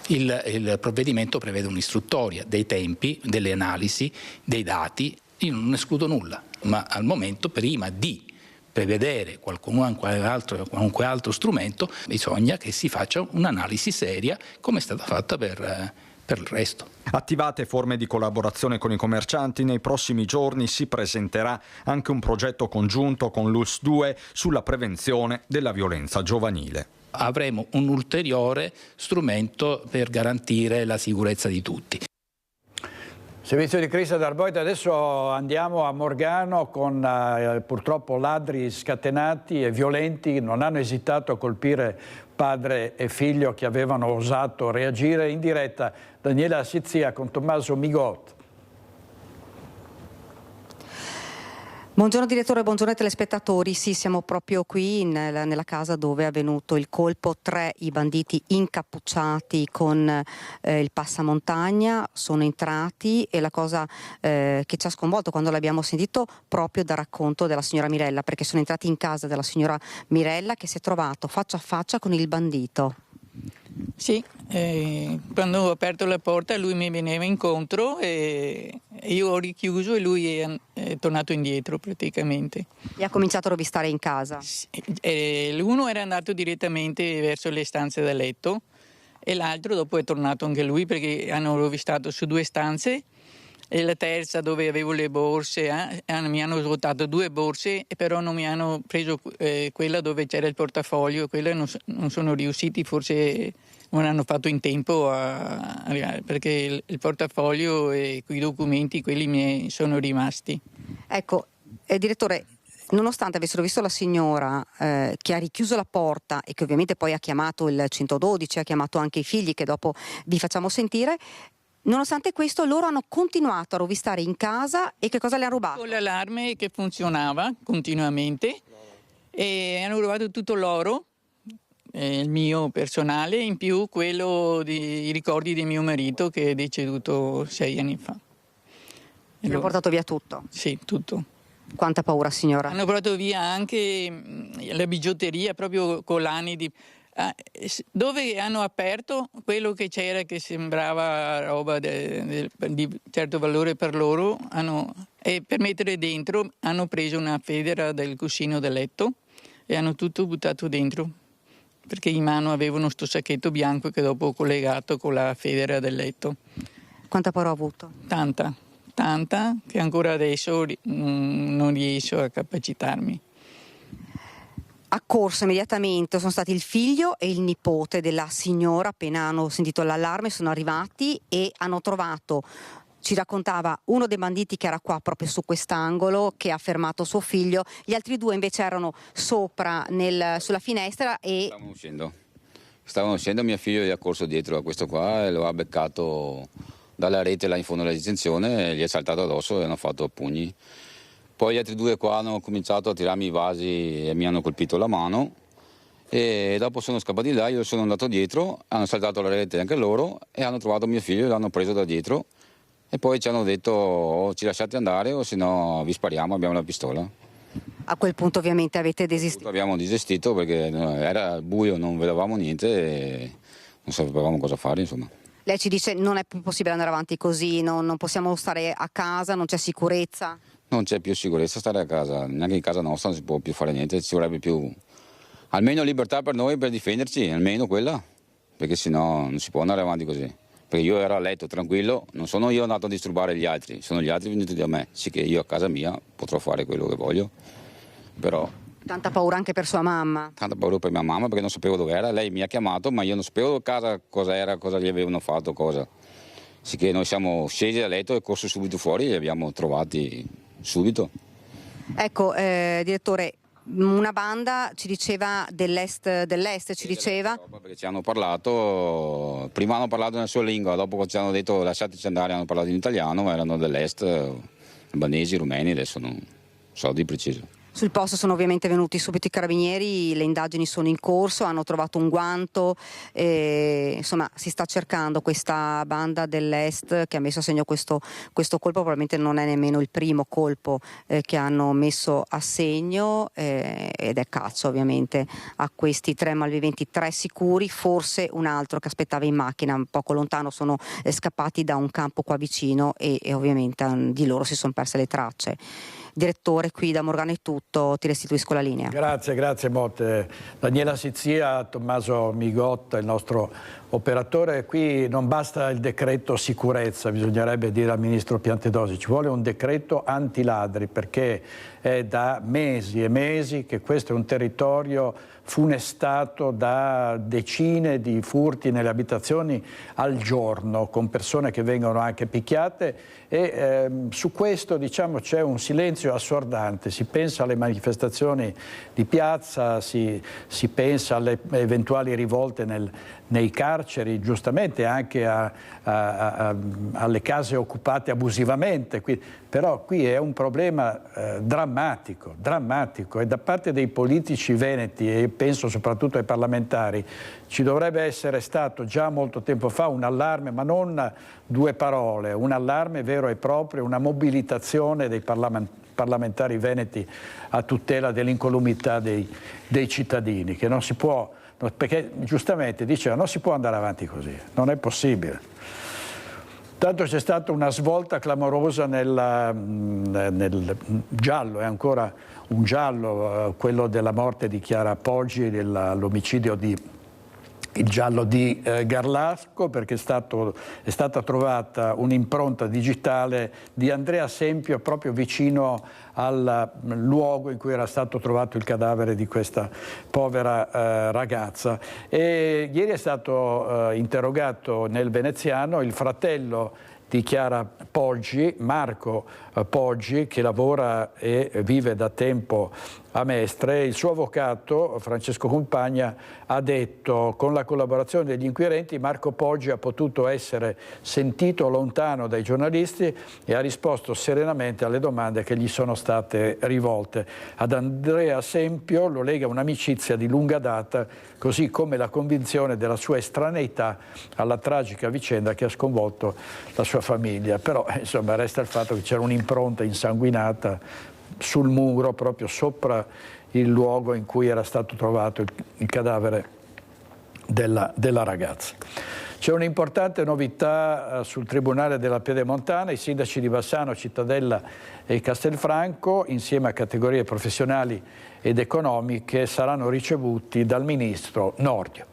Il provvedimento prevede un'istruttoria, dei tempi, delle analisi, dei dati. Io non escludo nulla, ma al momento, prima di prevedere qualunque altro strumento, bisogna che si faccia un'analisi seria, come è stata fatta per il resto. Attivate forme di collaborazione con i commercianti, nei prossimi giorni si presenterà anche un progetto congiunto con l'ULSS 2 sulla prevenzione della violenza giovanile. Avremo un ulteriore strumento per garantire la sicurezza di tutti. Servizio di Crista d'Arboita, adesso andiamo a Morgano con purtroppo ladri scatenati e violenti. Non hanno esitato a colpire padre e figlio che avevano osato reagire. In diretta Daniela Sizia con Tommaso Migot. Buongiorno direttore, buongiorno ai telespettatori. Sì, siamo proprio qui nella casa dove è avvenuto il colpo. 3 i banditi incappucciati con il passamontagna sono entrati, e la cosa che ci ha sconvolto quando l'abbiamo sentito proprio dal racconto della signora Mirella, perché sono entrati in casa della signora Mirella che si è trovato faccia a faccia con il bandito. Sì, quando ho aperto la porta lui mi veniva incontro e io ho richiuso e lui è tornato indietro praticamente. E ha cominciato a rovistare in casa? L'uno era andato direttamente verso le stanze da letto e l'altro dopo è tornato anche lui, perché hanno rovistato su 2 stanze. E la terza, dove avevo le borse, mi hanno svuotato 2 borse, però non mi hanno preso quella dove c'era il portafoglio. Quella non sono riusciti, forse non hanno fatto in tempo a arrivare, perché il portafoglio e quei documenti, quelli mi sono rimasti. Ecco, direttore, Nonostante avessero visto la signora che ha richiuso la porta e che ovviamente poi ha chiamato il 112, ha chiamato anche i figli che dopo vi facciamo sentire, nonostante questo loro hanno continuato a rovistare in casa. E che cosa le hanno rubato? Con l'allarme che funzionava continuamente e hanno rubato tutto l'oro, il mio personale, in più quello i ricordi di mio marito che è deceduto 6 anni fa. Hanno portato via tutto? Sì, tutto. Quanta paura, signora? Hanno portato via anche la bigiotteria, proprio collane dove hanno aperto quello che c'era che sembrava roba di certo valore per loro, e per mettere dentro hanno preso una federa del cuscino del letto e hanno tutto buttato dentro, perché in mano avevano sto sacchetto bianco che dopo ho collegato con la federa del letto. Quanta paura ho avuto? Tanta, che ancora adesso non riesco a capacitarmi. Accorso immediatamente sono stati il figlio e il nipote della signora. Appena hanno sentito l'allarme sono arrivati e hanno trovato, ci raccontava uno dei banditi che era qua proprio su quest'angolo, che ha fermato suo figlio. Gli altri 2 invece erano sopra sulla finestra e stavano uscendo, mio figlio gli ha corso dietro a questo qua e lo ha beccato dalla rete là in fondo alla detenzione, gli è saltato addosso e hanno fatto pugni. Poi gli altri 2 qua hanno cominciato a tirarmi i vasi e mi hanno colpito la mano, e dopo sono scappati là, io sono andato dietro, hanno saltato la rete anche loro e hanno trovato mio figlio e l'hanno preso da dietro e poi ci hanno detto ci lasciate andare o se no vi spariamo, abbiamo la pistola. A quel punto ovviamente avete desistito? Abbiamo desistito perché era buio, non vedevamo niente e non sapevamo cosa fare, insomma. Lei ci dice non è più possibile andare avanti così, non possiamo stare a casa, non c'è sicurezza? Non c'è più sicurezza stare a casa, neanche in casa nostra non si può più fare niente, ci vorrebbe più almeno libertà per noi per difenderci, almeno quella, perché sennò non si può andare avanti così. Perché io ero a letto tranquillo, non sono io andato a disturbare gli altri, sono gli altri venuti da me, sì che io a casa mia potrò fare quello che voglio, però... Tanta paura anche per sua mamma? Tanta paura per mia mamma perché non sapevo dove era, lei mi ha chiamato ma io non sapevo a casa cosa era, cosa gli avevano fatto, cosa. Sì che noi siamo scesi da letto e corso subito fuori e li abbiamo trovati subito. Ecco, direttore, una banda ci diceva dell'est ci diceva... Perché ci hanno parlato, prima hanno parlato nella sua lingua, dopo ci hanno detto lasciateci andare, hanno parlato in italiano, ma erano dell'est, albanesi, rumeni, adesso non so di preciso. Sul posto sono ovviamente venuti subito i carabinieri, le indagini sono in corso, hanno trovato un guanto, insomma si sta cercando questa banda dell'est che ha messo a segno questo colpo, probabilmente non è nemmeno il primo colpo che hanno messo a segno ed è caccia ovviamente a questi 3 malviventi, 3 sicuri, forse un altro che aspettava in macchina un poco lontano, sono scappati da un campo qua vicino e ovviamente di loro si sono perse le tracce. Direttore, qui da Morgano è tutto, ti restituisco la linea. Grazie Motte. Daniela Sizia, Tommaso Migotta, il nostro operatore. Qui non basta il decreto sicurezza, bisognerebbe dire al ministro Piantedosi, ci vuole un decreto antiladri perché è da mesi e mesi che questo è un territorio funestato da decine di furti nelle abitazioni al giorno, con persone che vengono anche picchiate e su questo diciamo c'è un silenzio assordante. Si pensa alle manifestazioni di piazza, si pensa alle eventuali rivolte nei carceri, giustamente anche alle case occupate abusivamente, però qui è un problema drammatico e da parte dei politici veneti e penso soprattutto ai parlamentari ci dovrebbe essere stato già molto tempo fa un allarme, ma non 2 parole, un allarme vero e proprio, una mobilitazione dei parlamentari veneti a tutela dell'incolumità dei cittadini, che non si può, perché giustamente diceva non si può andare avanti così, non è possibile. Tanto c'è stata una svolta clamorosa nel giallo, è ancora un giallo, quello della morte di Chiara Poggi, l'omicidio il giallo di Garlasco, perché è stata trovata un'impronta digitale di Andrea Sempio proprio vicino al luogo in cui era stato trovato il cadavere di questa povera ragazza. E ieri è stato interrogato nel veneziano il fratello di Chiara Poggi, Marco Poggi, che lavora e vive da tempo a Mestre. Il suo avvocato Francesco Compagna ha detto: con la collaborazione degli inquirenti Marco Poggi ha potuto essere sentito lontano dai giornalisti e ha risposto serenamente alle domande che gli sono state rivolte. Ad Andrea Sempio lo lega un'amicizia di lunga data, così come la convinzione della sua estraneità alla tragica vicenda che ha sconvolto la sua famiglia. Però insomma resta il fatto che c'era un'impronta insanguinata sul muro proprio sopra il luogo in cui era stato trovato il cadavere della ragazza. C'è un'importante novità sul Tribunale della Pedemontana. I sindaci di Bassano, Cittadella e Castelfranco, insieme a categorie professionali ed economiche, saranno ricevuti dal ministro Nordio.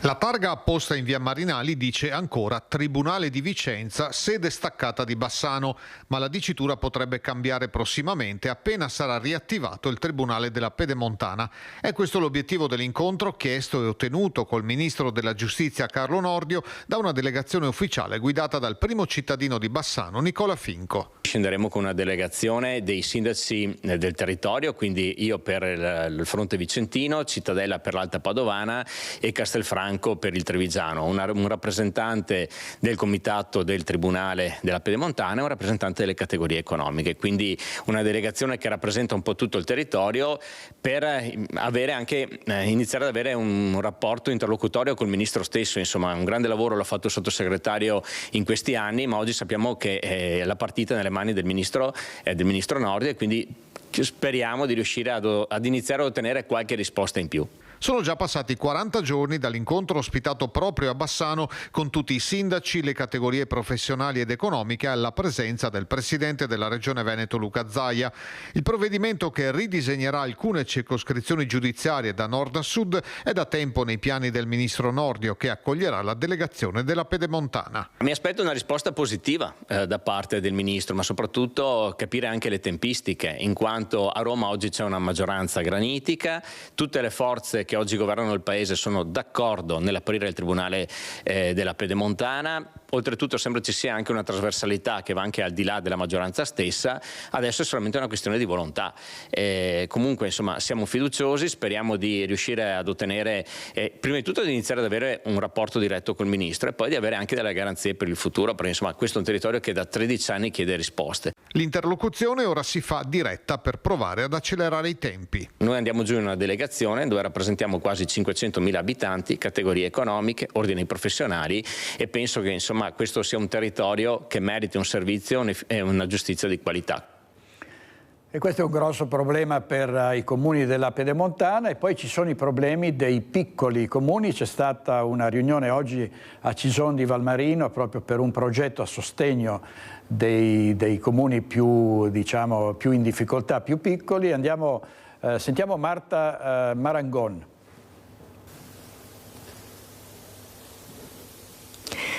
La targa apposta in via Marinali dice ancora Tribunale di Vicenza, sede staccata di Bassano, ma la dicitura potrebbe cambiare prossimamente appena sarà riattivato il Tribunale della Pedemontana. È questo l'obiettivo dell'incontro chiesto e ottenuto col ministro della Giustizia Carlo Nordio da una delegazione ufficiale guidata dal primo cittadino di Bassano, Nicola Finco. Scenderemo con una delegazione dei sindaci del territorio, quindi io per il fronte vicentino, Cittadella per l'Alta Padovana e Castelfranco per il Trevigiano, un rappresentante del comitato del Tribunale della Pedemontana e un rappresentante delle categorie economiche, quindi una delegazione che rappresenta un po' tutto il territorio per iniziare ad avere un rapporto interlocutorio col ministro stesso. Insomma, un grande lavoro l'ha fatto il sottosegretario in questi anni, ma oggi sappiamo che la partita è nelle mani del ministro Nordio e quindi speriamo di riuscire ad iniziare ad ottenere qualche risposta in più. Sono già passati 40 giorni dall'incontro ospitato proprio a Bassano con tutti i sindaci, le categorie professionali ed economiche alla presenza del presidente della Regione Veneto Luca Zaia. Il provvedimento che ridisegnerà alcune circoscrizioni giudiziarie da nord a sud è da tempo nei piani del ministro Nordio, che accoglierà la delegazione della Pedemontana. Mi aspetto una risposta positiva da parte del ministro, ma soprattutto capire anche le tempistiche, in quanto a Roma oggi c'è una maggioranza granitica, tutte le forze che oggi governano il Paese sono d'accordo nell'aprire il Tribunale della Pedemontana. Oltretutto sembra ci sia anche una trasversalità che va anche al di là della maggioranza stessa. Adesso è solamente una questione di volontà. Comunque insomma siamo fiduciosi, speriamo di riuscire ad ottenere prima di tutto di iniziare ad avere un rapporto diretto col Ministro e poi di avere anche delle garanzie per il futuro, perché insomma questo è un territorio che da 13 anni chiede risposte. L'interlocuzione ora si fa diretta per provare ad accelerare i tempi. Noi andiamo giù in una delegazione dove rappresentiamo quasi 500.000 abitanti, categorie economiche, ordini professionali e penso che insomma questo sia un territorio che meriti un servizio e una giustizia di qualità. E questo è un grosso problema per i comuni della Pedemontana e poi ci sono i problemi dei piccoli comuni. C'è stata una riunione oggi a Cison di Valmarino proprio per un progetto a sostegno dei comuni più in difficoltà, più piccoli. Sentiamo Marta Marangon.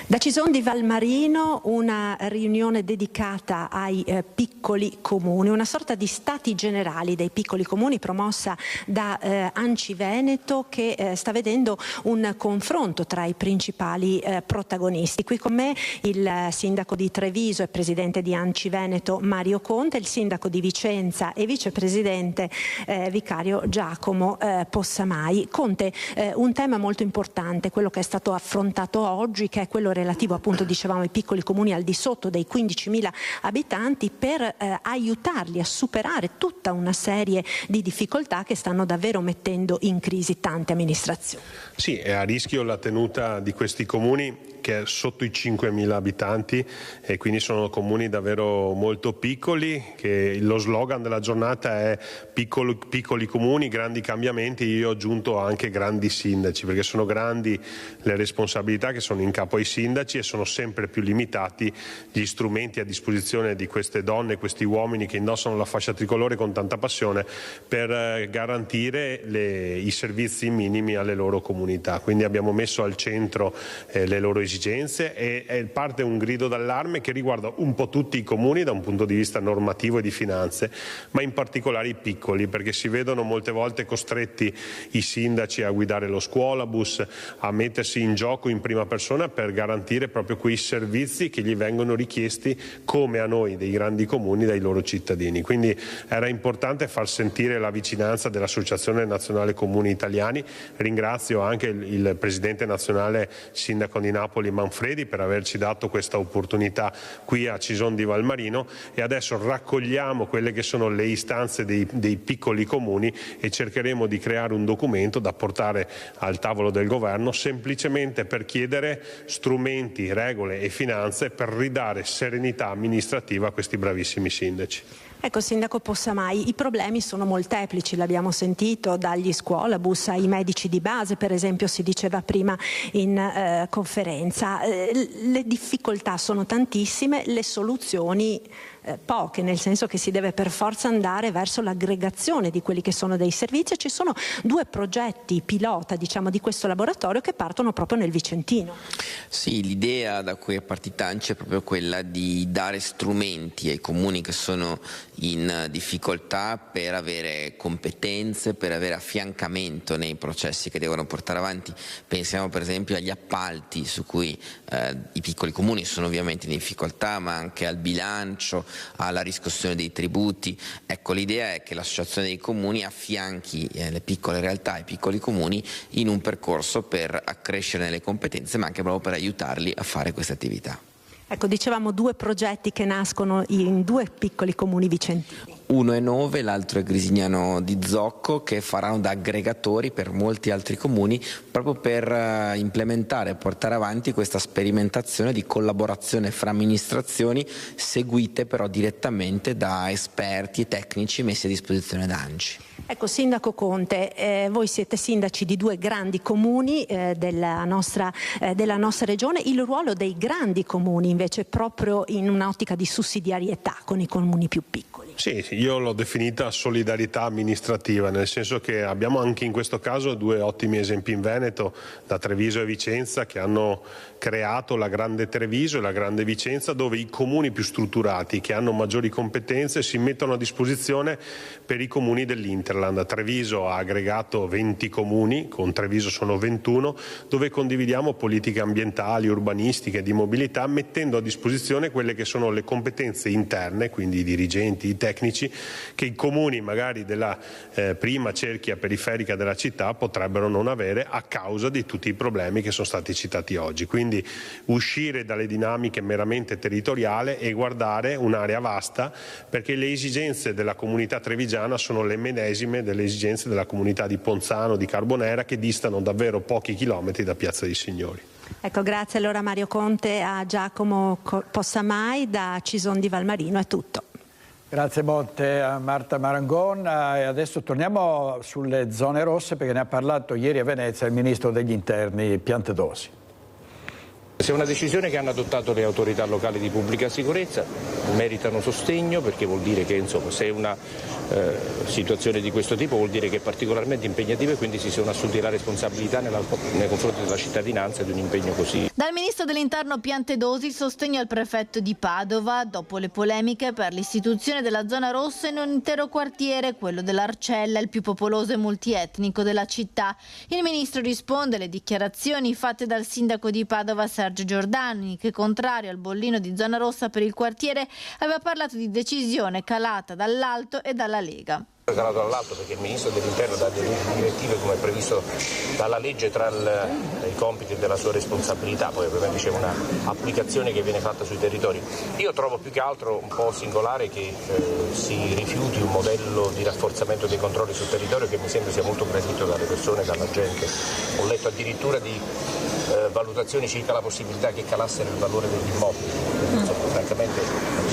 Da Cison di Valmarino una riunione dedicata ai piccoli comuni, una sorta di stati generali dei piccoli comuni promossa da ANCI Veneto che sta vedendo un confronto tra i principali protagonisti. Qui con me il sindaco di Treviso e presidente di ANCI Veneto Mario Conte, il sindaco di Vicenza e vicepresidente vicario Giacomo Possamai. Conte, un tema molto importante, quello che è stato affrontato oggi, che è quello relativo appunto dicevamo ai piccoli comuni al di sotto dei 15.000 abitanti per aiutarli a superare tutta una serie di difficoltà che stanno davvero mettendo in crisi tante amministrazioni. Sì, è a rischio la tenuta di questi comuni che è sotto i 5.000 abitanti e quindi sono comuni davvero molto piccoli, che lo slogan della giornata è piccoli comuni, grandi cambiamenti. Io ho aggiunto anche grandi sindaci, perché sono grandi le responsabilità che sono in capo ai sindaci e sono sempre più limitati gli strumenti a disposizione di queste donne, questi uomini che indossano la fascia tricolore con tanta passione per garantire i servizi minimi alle loro comunità. Quindi abbiamo messo al centro le loro esigenze esigenze e parte un grido d'allarme che riguarda un po' tutti i comuni da un punto di vista normativo e di finanze, ma in particolare i piccoli, perché si vedono molte volte costretti i sindaci a guidare lo scuolabus, a mettersi in gioco in prima persona per garantire proprio quei servizi che gli vengono richiesti come a noi dei grandi comuni dai loro cittadini. Quindi era importante far sentire la vicinanza dell'Associazione Nazionale Comuni Italiani. Ringrazio anche il Presidente nazionale Sindaco di Napoli Manfredi per averci dato questa opportunità qui a Cison di Valmarino, e adesso raccogliamo quelle che sono le istanze dei piccoli comuni e cercheremo di creare un documento da portare al tavolo del governo semplicemente per chiedere strumenti, regole e finanze per ridare serenità amministrativa a questi bravissimi sindaci. Ecco, Sindaco Possamai, i problemi sono molteplici, l'abbiamo sentito, dagli scuolabus ai medici di base, per esempio, si diceva prima in conferenza. Le difficoltà sono tantissime, le soluzioni poche, nel senso che si deve per forza andare verso l'aggregazione di quelli che sono dei servizi. Ci sono 2 progetti pilota, diciamo, di questo laboratorio che partono proprio nel Vicentino. Sì, l'idea da cui è partita ANCI è proprio quella di dare strumenti ai comuni che sono in difficoltà per avere competenze, per avere affiancamento nei processi che devono portare avanti. Pensiamo per esempio agli appalti, su cui i piccoli comuni sono ovviamente in difficoltà, ma anche al bilancio, alla riscossione dei tributi. Ecco, l'idea è che l'Associazione dei Comuni affianchi le piccole realtà, i piccoli comuni in un percorso per accrescere le competenze, ma anche proprio per aiutarli a fare queste attività. Ecco, dicevamo 2 progetti che nascono in 2 piccoli comuni vicentini. Uno è Nove, l'altro è Grisignano di Zocco, che faranno da aggregatori per molti altri comuni proprio per implementare e portare avanti questa sperimentazione di collaborazione fra amministrazioni, seguite però direttamente da esperti e tecnici messi a disposizione da ANCI. Ecco, Sindaco Conte, voi siete sindaci di 2 grandi comuni della nostra regione. Il ruolo dei grandi comuni invece proprio in un'ottica di sussidiarietà con i comuni più piccoli. Sì, io l'ho definita solidarietà amministrativa, nel senso che abbiamo anche in questo caso 2 ottimi esempi in Veneto, da Treviso e Vicenza, che hanno creato la Grande Treviso e la Grande Vicenza, dove i comuni più strutturati, che hanno maggiori competenze, si mettono a disposizione per i comuni dell'Interland. Treviso ha aggregato 20 comuni, con Treviso sono 21, dove condividiamo politiche ambientali, urbanistiche, di mobilità, mettendo a disposizione quelle che sono le competenze interne, quindi i dirigenti, i tecnici, che i comuni magari della prima cerchia periferica della città potrebbero non avere a causa di tutti i problemi che sono stati citati oggi. Quindi uscire dalle dinamiche meramente territoriali e guardare un'area vasta, perché le esigenze della comunità trevigiana sono le medesime delle esigenze della comunità di Ponzano, di Carbonera, che distano davvero pochi chilometri da Piazza dei Signori. Ecco, grazie allora Mario Conte, a Giacomo Possamai da Cison di Valmarino, è tutto. Grazie molte a Marta Marangon, e adesso torniamo sulle zone rosse perché ne ha parlato ieri a Venezia il Ministro degli Interni Piantedosi. Se è una decisione che hanno adottato le autorità locali di pubblica sicurezza, meritano sostegno, perché vuol dire che insomma, se è una situazione di questo tipo vuol dire che è particolarmente impegnativa e quindi si sono assunti la responsabilità nei confronti della cittadinanza di un impegno così. Dal Ministro dell'Interno Piantedosi il sostegno al prefetto di Padova dopo le polemiche per l'istituzione della zona rossa in un intero quartiere, quello dell'Arcella, il più popoloso e multietnico della città. Il Ministro risponde alle dichiarazioni fatte dal sindaco di Padova Sergio Giordani, che contrario al bollino di zona rossa per il quartiere aveva parlato di decisione calata dall'alto e dalla Lega. Calato dall'alto perché il Ministro dell'Interno dà delle direttive come previsto dalla legge tra i compiti della sua responsabilità, poi ovviamente c'è un'applicazione che viene fatta sui territori. Io trovo più che altro un po' singolare che si rifiuti un modello di rafforzamento dei controlli sul territorio che mi sembra sia molto gradito dalle persone e dalla gente. Ho letto addirittura di valutazioni circa la possibilità che calassero il valore degli immobili. Insomma, francamente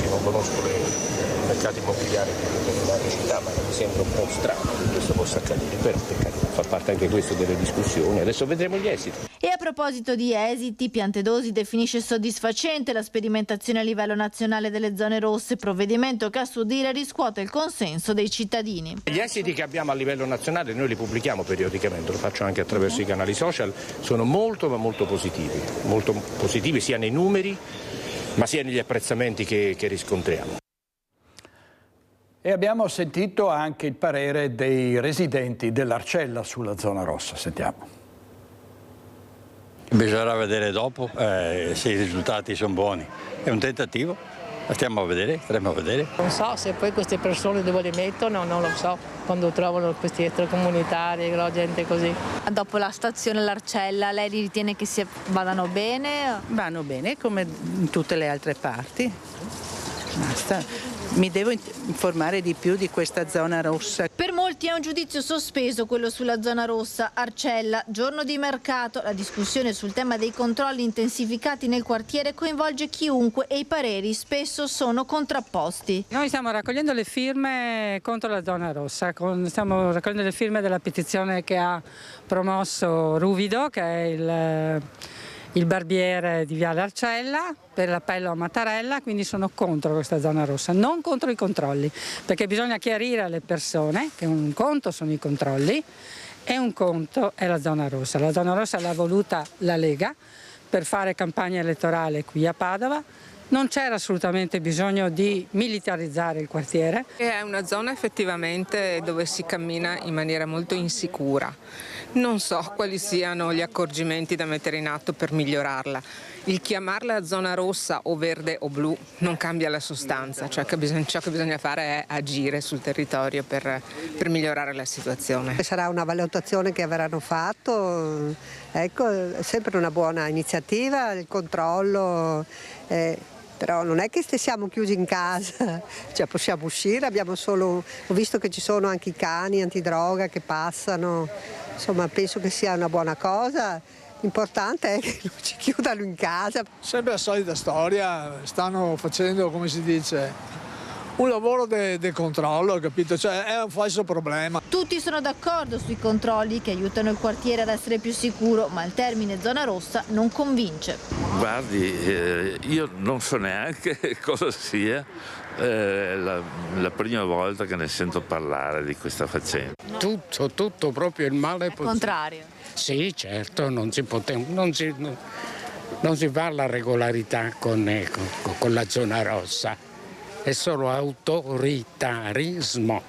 non conosco i mercati immobiliari di determinate città, ma mi sembra un po' strano che questo possa accadere, però fa parte anche questo delle discussioni. Adesso vedremo gli esiti. E a proposito di esiti, Piantedosi definisce soddisfacente la sperimentazione a livello nazionale delle zone rosse, provvedimento che a suo dire riscuote il consenso dei cittadini. Gli esiti che abbiamo a livello nazionale noi li pubblichiamo periodicamente, lo faccio anche attraverso i canali social, sono molto positivi sia nei numeri ma sia negli apprezzamenti che riscontriamo. E abbiamo sentito anche il parere dei residenti dell'Arcella sulla zona rossa. Sentiamo. Bisognerà vedere dopo se i risultati sono buoni. È un tentativo, stiamo a vedere, staremo a vedere. Non so se poi queste persone dove le mettono, non lo so, quando trovano questi extracomunitari, gente così. Dopo la stazione L'Arcella, lei ritiene che vadano bene? Vanno bene come in tutte le altre parti. Basta. Mi devo informare di più di questa zona rossa. Per molti è un giudizio sospeso quello sulla zona rossa. Arcella, giorno di mercato, la discussione sul tema dei controlli intensificati nel quartiere coinvolge chiunque e i pareri spesso sono contrapposti. Noi stiamo raccogliendo le firme contro la zona rossa, stiamo raccogliendo le firme della petizione che ha promosso Ruvido, che è il barbiere di Viale Arcella, per l'appello a Mattarella, quindi sono contro questa zona rossa, non contro i controlli, perché bisogna chiarire alle persone che un conto sono i controlli e un conto è la zona rossa. La zona rossa l'ha voluta la Lega per fare campagna elettorale qui a Padova. Non c'era assolutamente bisogno di militarizzare il quartiere. È una zona effettivamente dove si cammina in maniera molto insicura. Non so quali siano gli accorgimenti da mettere in atto per migliorarla. Il chiamarla zona rossa o verde o blu non cambia la sostanza, ciò che bisogna fare è agire sul territorio per migliorare la situazione. Sarà una valutazione che avranno fatto, ecco, è sempre una buona iniziativa, il controllo. Però non è che siamo chiusi in casa, cioè possiamo uscire, ho visto che ci sono anche i cani antidroga che passano, insomma penso che sia una buona cosa, l'importante è che non ci chiudano in casa. Sempre la solita storia, stanno facendo, come si dice, un lavoro di controllo, capito? Cioè è un falso problema. Tutti sono d'accordo sui controlli che aiutano il quartiere ad essere più sicuro, ma il termine zona rossa non convince. Guardi, io non so neanche cosa sia la prima volta che ne sento parlare di questa faccenda. Tutto proprio il male possibile. Contrario? Sì, certo, non si fa la regolarità con la zona rossa. È solo autoritarismo.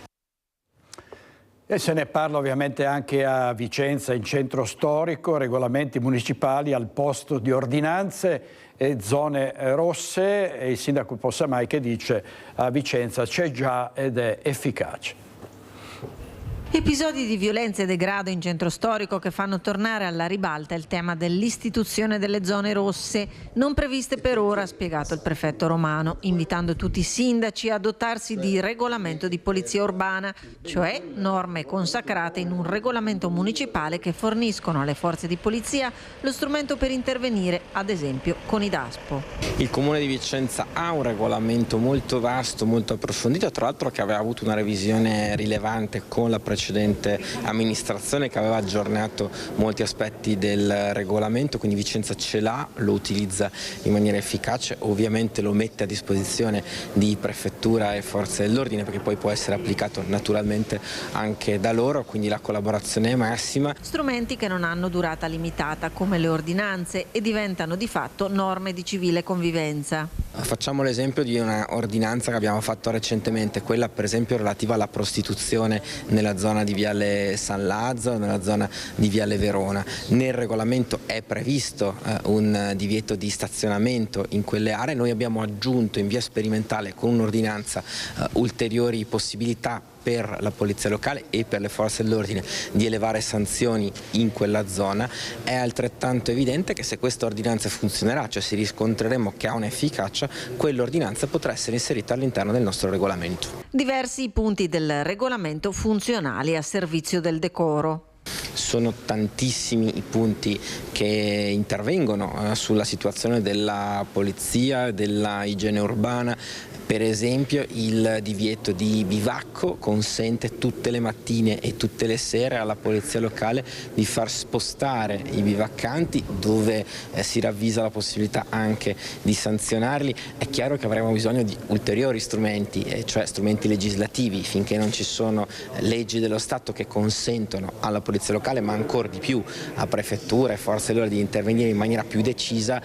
E se ne parla ovviamente anche a Vicenza, in centro storico, regolamenti municipali al posto di ordinanze e zone rosse, e il sindaco Possamai che dice a Vicenza c'è già ed è efficace. Episodi di violenza e degrado in centro storico che fanno tornare alla ribalta il tema dell'istituzione delle zone rosse, non previste per ora, ha spiegato il prefetto Romano, invitando tutti i sindaci a dotarsi di regolamento di polizia urbana, cioè norme consacrate in un regolamento municipale che forniscono alle forze di polizia lo strumento per intervenire, ad esempio con i DASPO. Il Comune di Vicenza ha un regolamento molto vasto, molto approfondito, tra l'altro che aveva avuto una revisione rilevante con la precedente amministrazione che aveva aggiornato molti aspetti del regolamento, quindi Vicenza ce l'ha, lo utilizza in maniera efficace, ovviamente lo mette a disposizione di prefettura e forze dell'ordine perché poi può essere applicato naturalmente anche da loro, quindi la collaborazione è massima. Strumenti che non hanno durata limitata come le ordinanze e diventano di fatto norme di civile convivenza. Facciamo l'esempio di una ordinanza che abbiamo fatto recentemente, quella per esempio relativa alla prostituzione nella zona di Viale San Lazzaro, nella zona di Viale Verona. Nel regolamento è previsto un divieto di stazionamento in quelle aree, noi abbiamo aggiunto in via sperimentale con un'ordinanza ulteriori possibilità per la polizia locale e per le forze dell'ordine di elevare sanzioni in quella zona. È altrettanto evidente che se questa ordinanza funzionerà, cioè si riscontreremo che ha un'efficacia, quell'ordinanza potrà essere inserita all'interno del nostro regolamento. Diversi punti del regolamento funzionali a servizio del decoro. Sono tantissimi i punti che intervengono sulla situazione della polizia, della igiene urbana. Per esempio il divieto di bivacco consente tutte le mattine e tutte le sere alla polizia locale di far spostare i bivaccanti dove si ravvisa la possibilità anche di sanzionarli. È chiaro che avremo bisogno di ulteriori strumenti, cioè strumenti legislativi, finché non ci sono leggi dello Stato che consentono alla polizia locale, ma ancora di più a prefetture e forze dell'ordine, di intervenire in maniera più decisa.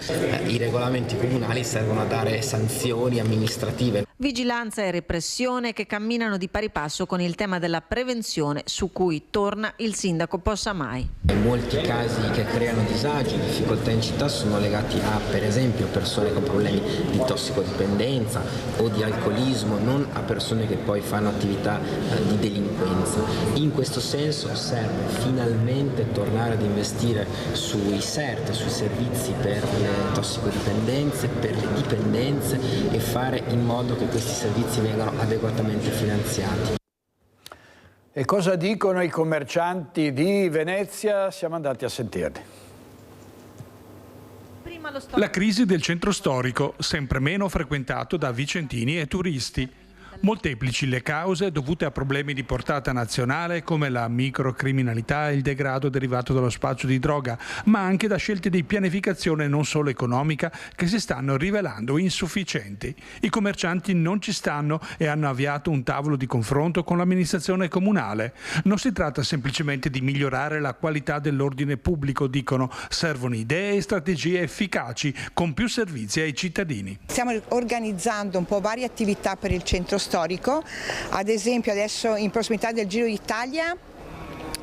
I regolamenti comunali servono a dare sanzioni amministrative. Vigilanza e repressione che camminano di pari passo con il tema della prevenzione, su cui torna il sindaco Possamai. Molti casi che creano disagi, difficoltà in città sono legati a, per esempio, persone con problemi di tossicodipendenza o di alcolismo, non a persone che poi fanno attività di delinquenza. In questo senso serve finalmente tornare ad investire sui SERT, sui servizi per le tossicodipendenze, per le dipendenze, e fare in modo che questi servizi vengano adeguatamente finanziati. E cosa dicono i commercianti di Venezia? Siamo andati a sentirli. La crisi del centro storico, sempre meno frequentato da vicentini e turisti. Molteplici le cause dovute a problemi di portata nazionale come la microcriminalità e il degrado derivato dallo spaccio di droga, ma anche da scelte di pianificazione non solo economica che si stanno rivelando insufficienti. I commercianti non ci stanno e hanno avviato un tavolo di confronto con l'amministrazione comunale. Non si tratta semplicemente di migliorare la qualità dell'ordine pubblico, dicono, servono idee e strategie efficaci con più servizi ai cittadini. Stiamo organizzando un po' varie attività per il centro storico, ad esempio adesso in prossimità del Giro d'Italia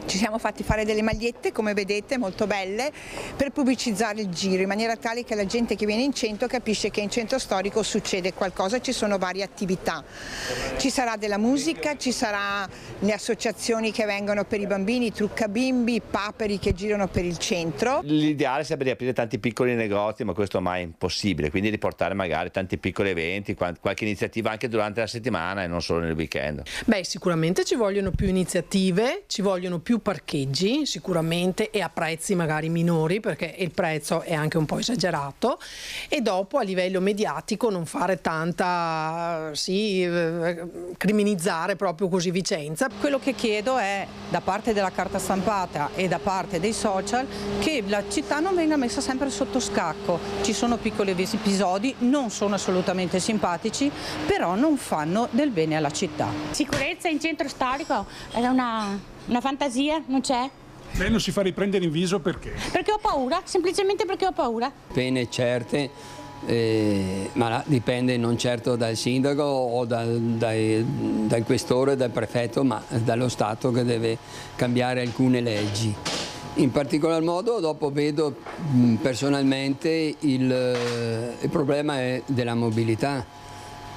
ci siamo fatti fare delle magliette, come vedete, molto belle, per pubblicizzare il giro, in maniera tale che la gente che viene in centro capisce che in centro storico succede qualcosa, ci sono varie attività. Ci sarà della musica, ci saranno le associazioni che vengono per i bambini, i truccabimbi, i paperi che girano per il centro. L'ideale sarebbe di aprire tanti piccoli negozi, ma questo ormai è impossibile, quindi di portare magari tanti piccoli eventi, qualche iniziativa anche durante la settimana e non solo nel weekend. Beh, sicuramente ci vogliono più iniziative, ci vogliono più parcheggi sicuramente, e a prezzi magari minori, perché il prezzo è anche un po' esagerato, e dopo a livello mediatico non fare tanta criminalizzare proprio così Vicenza. Quello che chiedo è, da parte della carta stampata e da parte dei social, che la città non venga messa sempre sotto scacco. Ci sono piccoli episodi, non sono assolutamente simpatici, però non fanno del bene alla città. Sicurezza in centro storico è una fantasia, non c'è. Lei non si fa riprendere in viso perché? Perché ho paura, semplicemente perché ho paura. Pene certe, ma dipende non certo dal sindaco o dal questore, dal prefetto, ma dallo Stato che deve cambiare alcune leggi. In particolar modo dopo vedo personalmente il problema è della mobilità,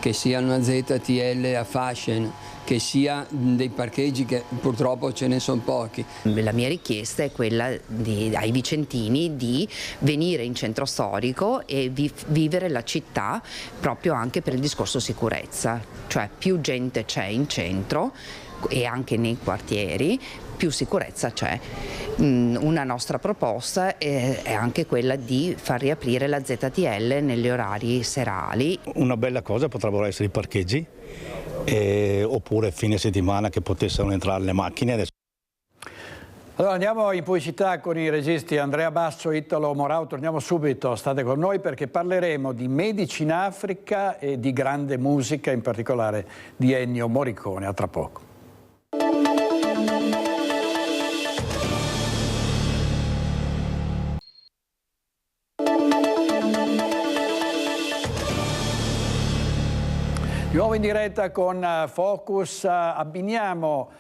che sia una ZTL a fashion, che sia dei parcheggi, che purtroppo ce ne sono pochi. La mia richiesta è quella ai vicentini di venire in centro storico e vivere la città proprio anche per il discorso sicurezza, cioè più gente c'è in centro e anche nei quartieri, più sicurezza c'è. Una nostra proposta è anche quella di far riaprire la ZTL negli orari serali. Una bella cosa potrebbero essere i parcheggi, oppure fine settimana che potessero entrare le macchine. Allora andiamo in pubblicità con i registi Andrea Basso e Italo Morao, torniamo subito, state con noi perché parleremo di medici in Africa e di grande musica, in particolare di Ennio Morricone, a tra poco. Di nuovo in diretta con Focus, abbiniamo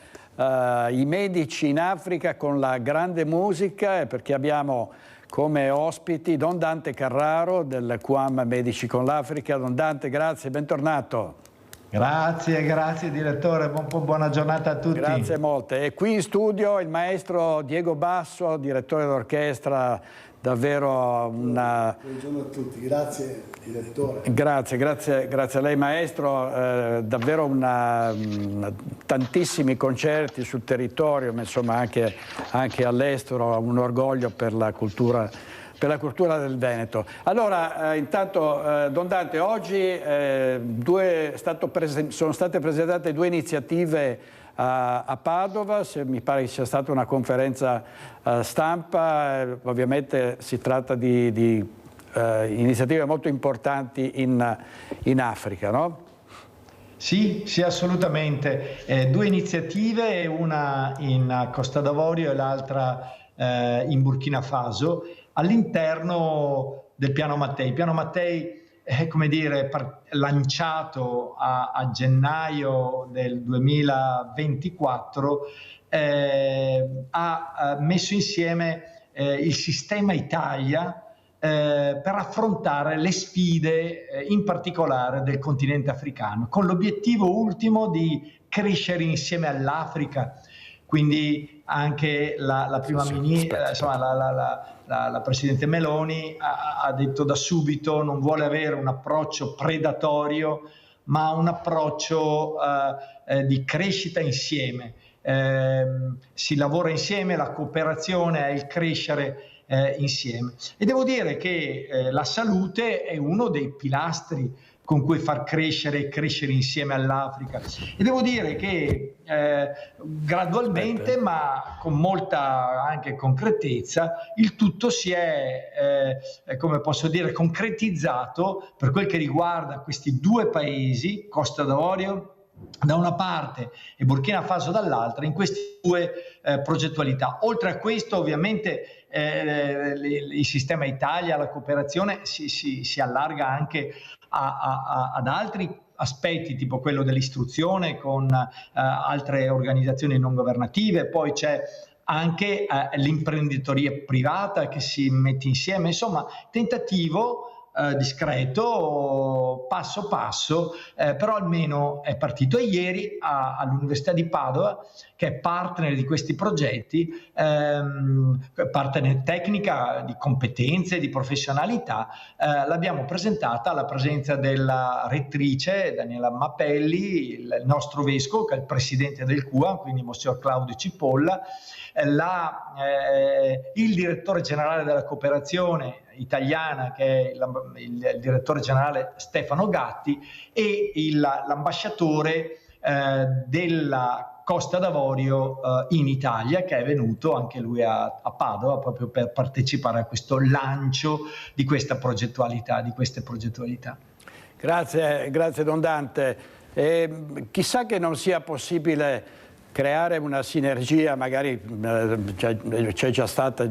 i medici in Africa con la grande musica, perché abbiamo come ospiti Don Dante Carraro del QAM Medici con l'Africa. Don Dante, grazie, bentornato. Grazie direttore, buona giornata a tutti. Grazie molte. E qui in studio il maestro Diego Basso, direttore d'orchestra, davvero una... Buongiorno a tutti, grazie direttore. Grazie a lei maestro, davvero tantissimi concerti sul territorio, ma insomma anche all'estero, un orgoglio per la cultura cultura del Veneto. Allora, intanto, Don Dante, oggi sono state presentate 2 iniziative a Padova, mi pare che sia stata una conferenza stampa, ovviamente si tratta di iniziative molto importanti in Africa, no? Sì, assolutamente. 2 iniziative, una in Costa d'Avorio e l'altra in Burkina Faso, all'interno del Piano Mattei. Il Piano Mattei è, come dire, lanciato a gennaio del 2024, ha messo insieme il sistema Italia per affrontare le sfide in particolare del continente africano, con l'obiettivo ultimo di crescere insieme all'Africa. Quindi anche la prima ministra, insomma, la Presidente Meloni ha detto da subito: non vuole avere un approccio predatorio, ma un approccio di crescita insieme. Si lavora insieme, la cooperazione è il crescere insieme. E devo dire che la salute è uno dei pilastri con cui far crescere insieme all'Africa. E devo dire che gradualmente, ma con molta anche concretezza, il tutto si è, come posso dire, concretizzato per quel che riguarda questi 2 paesi, Costa d'Avorio da una parte e Burkina Faso dall'altra, in queste 2 progettualità. Oltre a questo, ovviamente, il sistema Italia, la cooperazione si allarga anche ad altri aspetti, tipo quello dell'istruzione con altre organizzazioni non governative. Poi c'è anche l'imprenditoria privata che si mette insieme, insomma, tentativo discreto, passo passo, però almeno è partito. E ieri all'Università di Padova, che è partner di questi progetti, partner tecnica, di competenze, di professionalità, l'abbiamo presentata alla presenza della rettrice Daniela Mappelli, il nostro vescovo, che è il presidente del CUA, quindi Monsignor Claudio Cipolla, il direttore generale della cooperazione italiana, che è il direttore generale Stefano Gatti, e l'ambasciatore della Costa d'Avorio in Italia, che è venuto anche lui a Padova proprio per partecipare a questo lancio di questa progettualità, di queste progettualità. Grazie Don Dante. Chissà che non sia possibile creare una sinergia, magari c'è già stata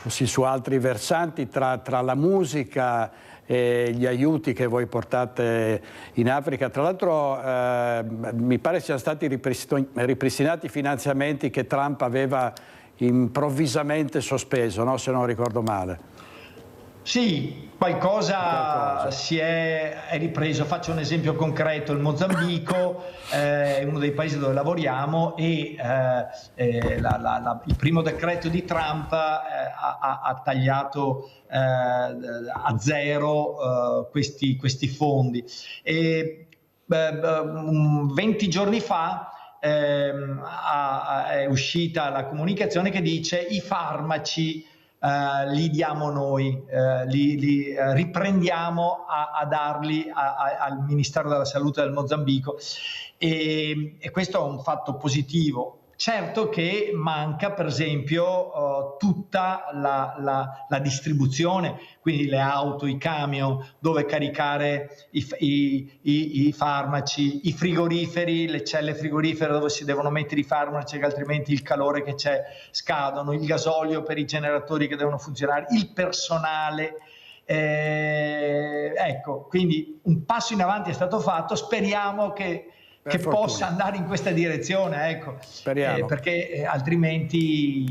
su altri versanti, tra la musica e gli aiuti che voi portate in Africa. Tra l'altro mi pare siano stati ripristinati finanziamenti che Trump aveva improvvisamente sospeso, no? Se non ricordo male. Sì, qualcosa si è ripreso. Faccio un esempio concreto: il Mozambico è uno dei paesi dove lavoriamo e il primo decreto di Trump ha tagliato a zero questi fondi. E 20 giorni fa è uscita la comunicazione che dice: i farmaci li diamo noi, li riprendiamo a darli al Ministero della Salute del Mozambico, e questo è un fatto positivo. Certo che manca, per esempio, tutta la distribuzione, quindi le auto, i camion dove caricare i farmaci, i frigoriferi, le celle frigorifere dove si devono mettere i farmaci, che altrimenti il calore che c'è scadono, il gasolio per i generatori che devono funzionare, il personale. Ecco, quindi un passo in avanti è stato fatto, speriamo che possa andare in questa direzione, ecco, perché altrimenti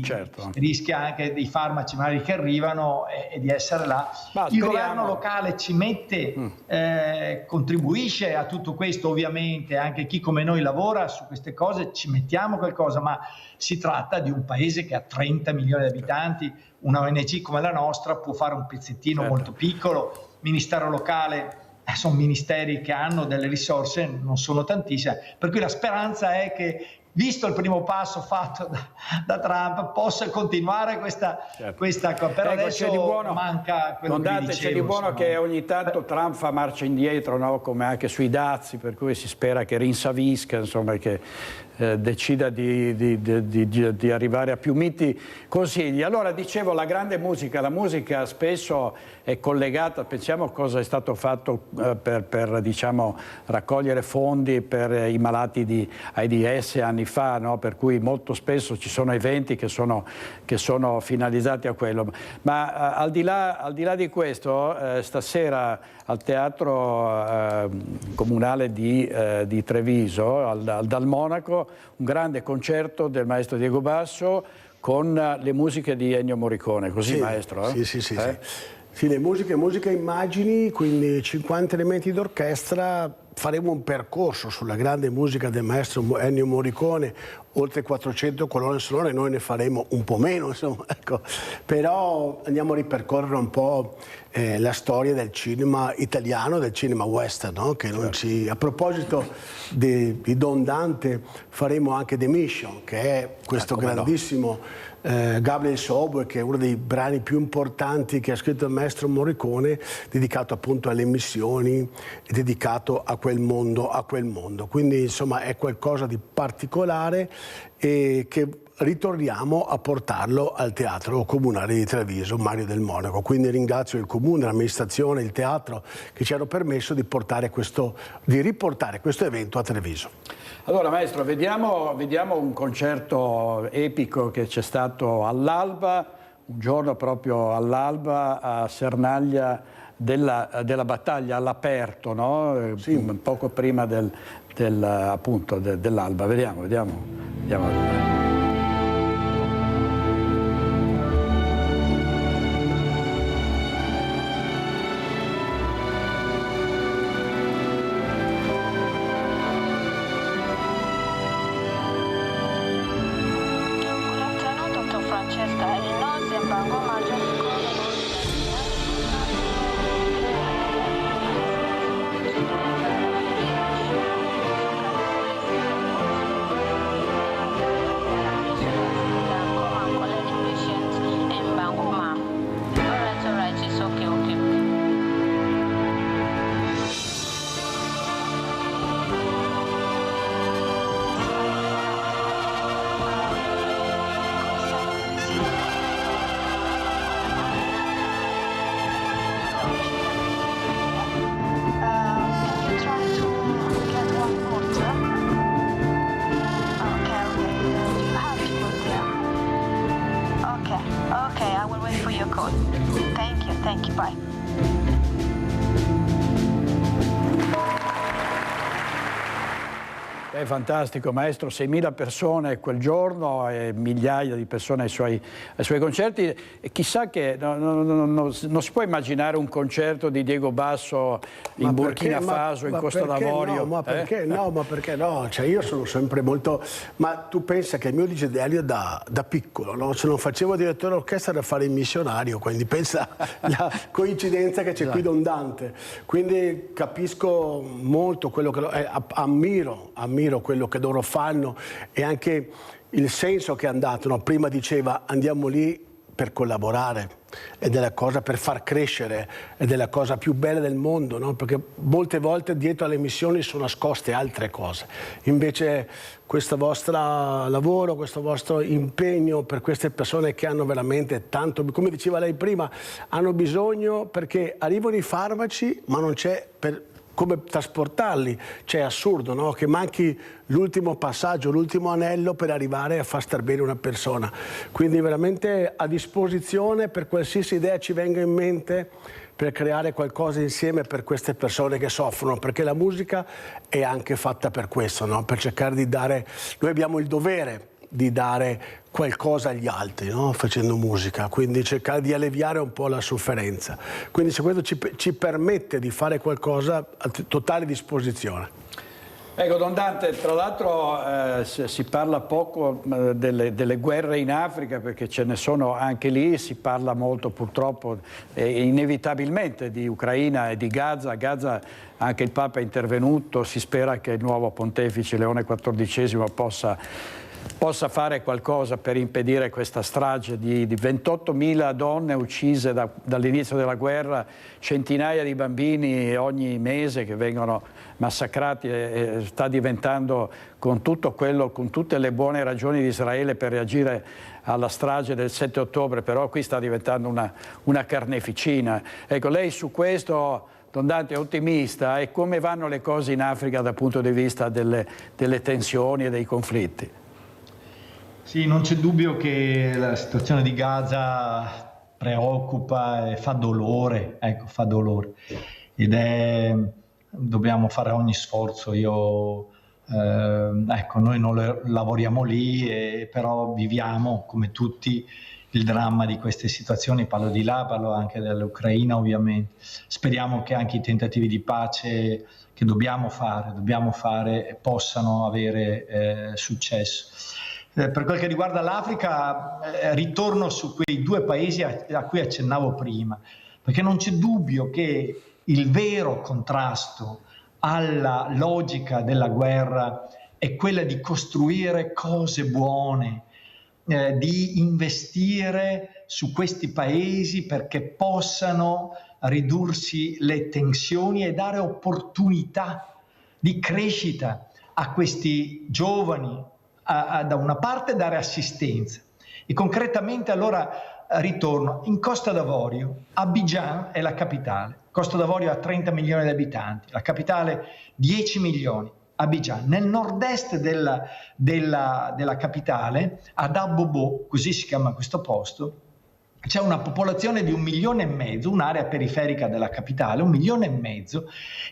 rischia anche dei farmaci magari che arrivano e di essere là. Il governo locale ci mette, contribuisce a tutto questo, ovviamente anche chi come noi lavora su queste cose ci mettiamo qualcosa, ma si tratta di un paese che ha 30 milioni di abitanti, una ONG come la nostra può fare un pezzettino molto piccolo, ministero locale. Sono ministeri che hanno delle risorse, non sono tantissime, per cui la speranza è che visto il primo passo fatto da Trump, possa continuare questa cosa. Però adesso manca quello che dicevo. C'è di buono che ogni tanto Trump fa marcia indietro, no? Come anche sui dazi, per cui si spera che rinsavisca, insomma, che decida di arrivare a più miti consigli. Allora, dicevo, la grande musica, la musica spesso è collegata, pensiamo a cosa è stato fatto per diciamo, raccogliere fondi per i malati di AIDS anni fa, no? Per cui molto spesso ci sono eventi che sono finalizzati a quello. Ma al di là di questo, stasera al Teatro Comunale di Treviso, dal Monaco, un grande concerto del maestro Diego Basso con le musiche di Ennio Morricone, così, maestro? Sì, le musiche immagini, quindi 50 elementi d'orchestra. Faremo un percorso sulla grande musica del maestro Ennio Morricone, oltre 400 colonne sonore, noi ne faremo un po' meno, insomma, ecco. Però andiamo a ripercorrere un po' la storia del cinema italiano, del cinema western, no? Che non ci... A proposito di Don Dante, faremo anche The Mission, che è questo grandissimo Gabriel Sobo, che è uno dei brani più importanti che ha scritto il maestro Morricone, dedicato appunto alle missioni e dedicato a quel mondo. Quindi insomma è qualcosa di particolare e che ritorniamo a portarlo al Teatro Comunale di Treviso, Mario del Monaco. Quindi ringrazio il Comune, l'amministrazione, il teatro che ci hanno permesso di riportare questo evento a Treviso. Allora maestro, vediamo un concerto epico che c'è stato all'alba, un giorno proprio all'alba a Sernaglia della battaglia all'aperto, no? Sì. Poco prima dell'alba. Vediamo. Thank you, bye. È fantastico, maestro, 6.000 persone quel giorno e migliaia di persone ai suoi concerti. E chissà che non si può immaginare un concerto di Diego Basso in Burkina Faso, in Costa d'Avorio. No, ma perché no? Ma perché no? Cioè io sono sempre molto... Ma tu pensa che il mio desiderio da piccolo, no? Se non facevo direttore d'orchestra era fare il missionario, quindi pensa la coincidenza che c'è qui Don Dante. Quindi capisco molto quello che... ammiro quello che loro fanno e anche il senso che hanno dato, no? Prima diceva andiamo lì per collaborare ed è la cosa per far crescere ed è la cosa più bella del mondo, no? Perché molte volte dietro alle missioni sono nascoste altre cose, invece questo vostro lavoro, questo vostro impegno per queste persone che hanno veramente tanto, come diceva lei prima, hanno bisogno perché arrivano i farmaci ma non c'è come trasportarli, cioè è assurdo, no? Che manchi l'ultimo passaggio, l'ultimo anello per arrivare a far star bene una persona. Quindi veramente a disposizione per qualsiasi idea ci venga in mente per creare qualcosa insieme per queste persone che soffrono, perché la musica è anche fatta per questo, no? Per cercare di dare, noi abbiamo il dovere di dare qualcosa agli altri, no? Facendo musica, quindi cercare di alleviare un po' la sofferenza. Quindi se questo ci permette di fare qualcosa a totale disposizione. Ecco, Don Dante, tra l'altro si parla poco delle guerre in Africa, perché ce ne sono anche lì, si parla molto purtroppo inevitabilmente di Ucraina e di Gaza. A Gaza anche il Papa è intervenuto, si spera che il nuovo pontefice Leone XIV possa fare qualcosa per impedire questa strage di 28.000 donne uccise dall'inizio della guerra, centinaia di bambini ogni mese che vengono massacrati, e sta diventando, con tutto quello, con tutte le buone ragioni di Israele per reagire alla strage del 7 ottobre, però qui sta diventando una carneficina. Ecco, lei su questo, Don Dante, è ottimista, e come vanno le cose in Africa dal punto di vista delle tensioni e dei conflitti? Sì, non c'è dubbio che la situazione di Gaza preoccupa e fa dolore, ecco, fa dolore. Dobbiamo fare ogni sforzo. Ecco, noi non lavoriamo lì, però viviamo come tutti il dramma di queste situazioni. Parlo di là, parlo anche dell'Ucraina ovviamente. Speriamo che anche i tentativi di pace che dobbiamo fare possano avere successo. Per quel che riguarda l'Africa, ritorno su quei due paesi a cui accennavo prima, perché non c'è dubbio che il vero contrasto alla logica della guerra è quella di costruire cose buone, di investire su questi paesi perché possano ridursi le tensioni e dare opportunità di crescita a questi giovani, da una parte dare assistenza. E concretamente allora ritorno in Costa d'Avorio. Abidjan è la capitale. Costa d'Avorio ha 30 milioni di abitanti, la capitale 10 milioni. Abidjan, nel nord-est della capitale, ad Abobo, così si chiama questo posto, c'è una popolazione di 1,5 milioni, un'area periferica della capitale, 1,5 milioni,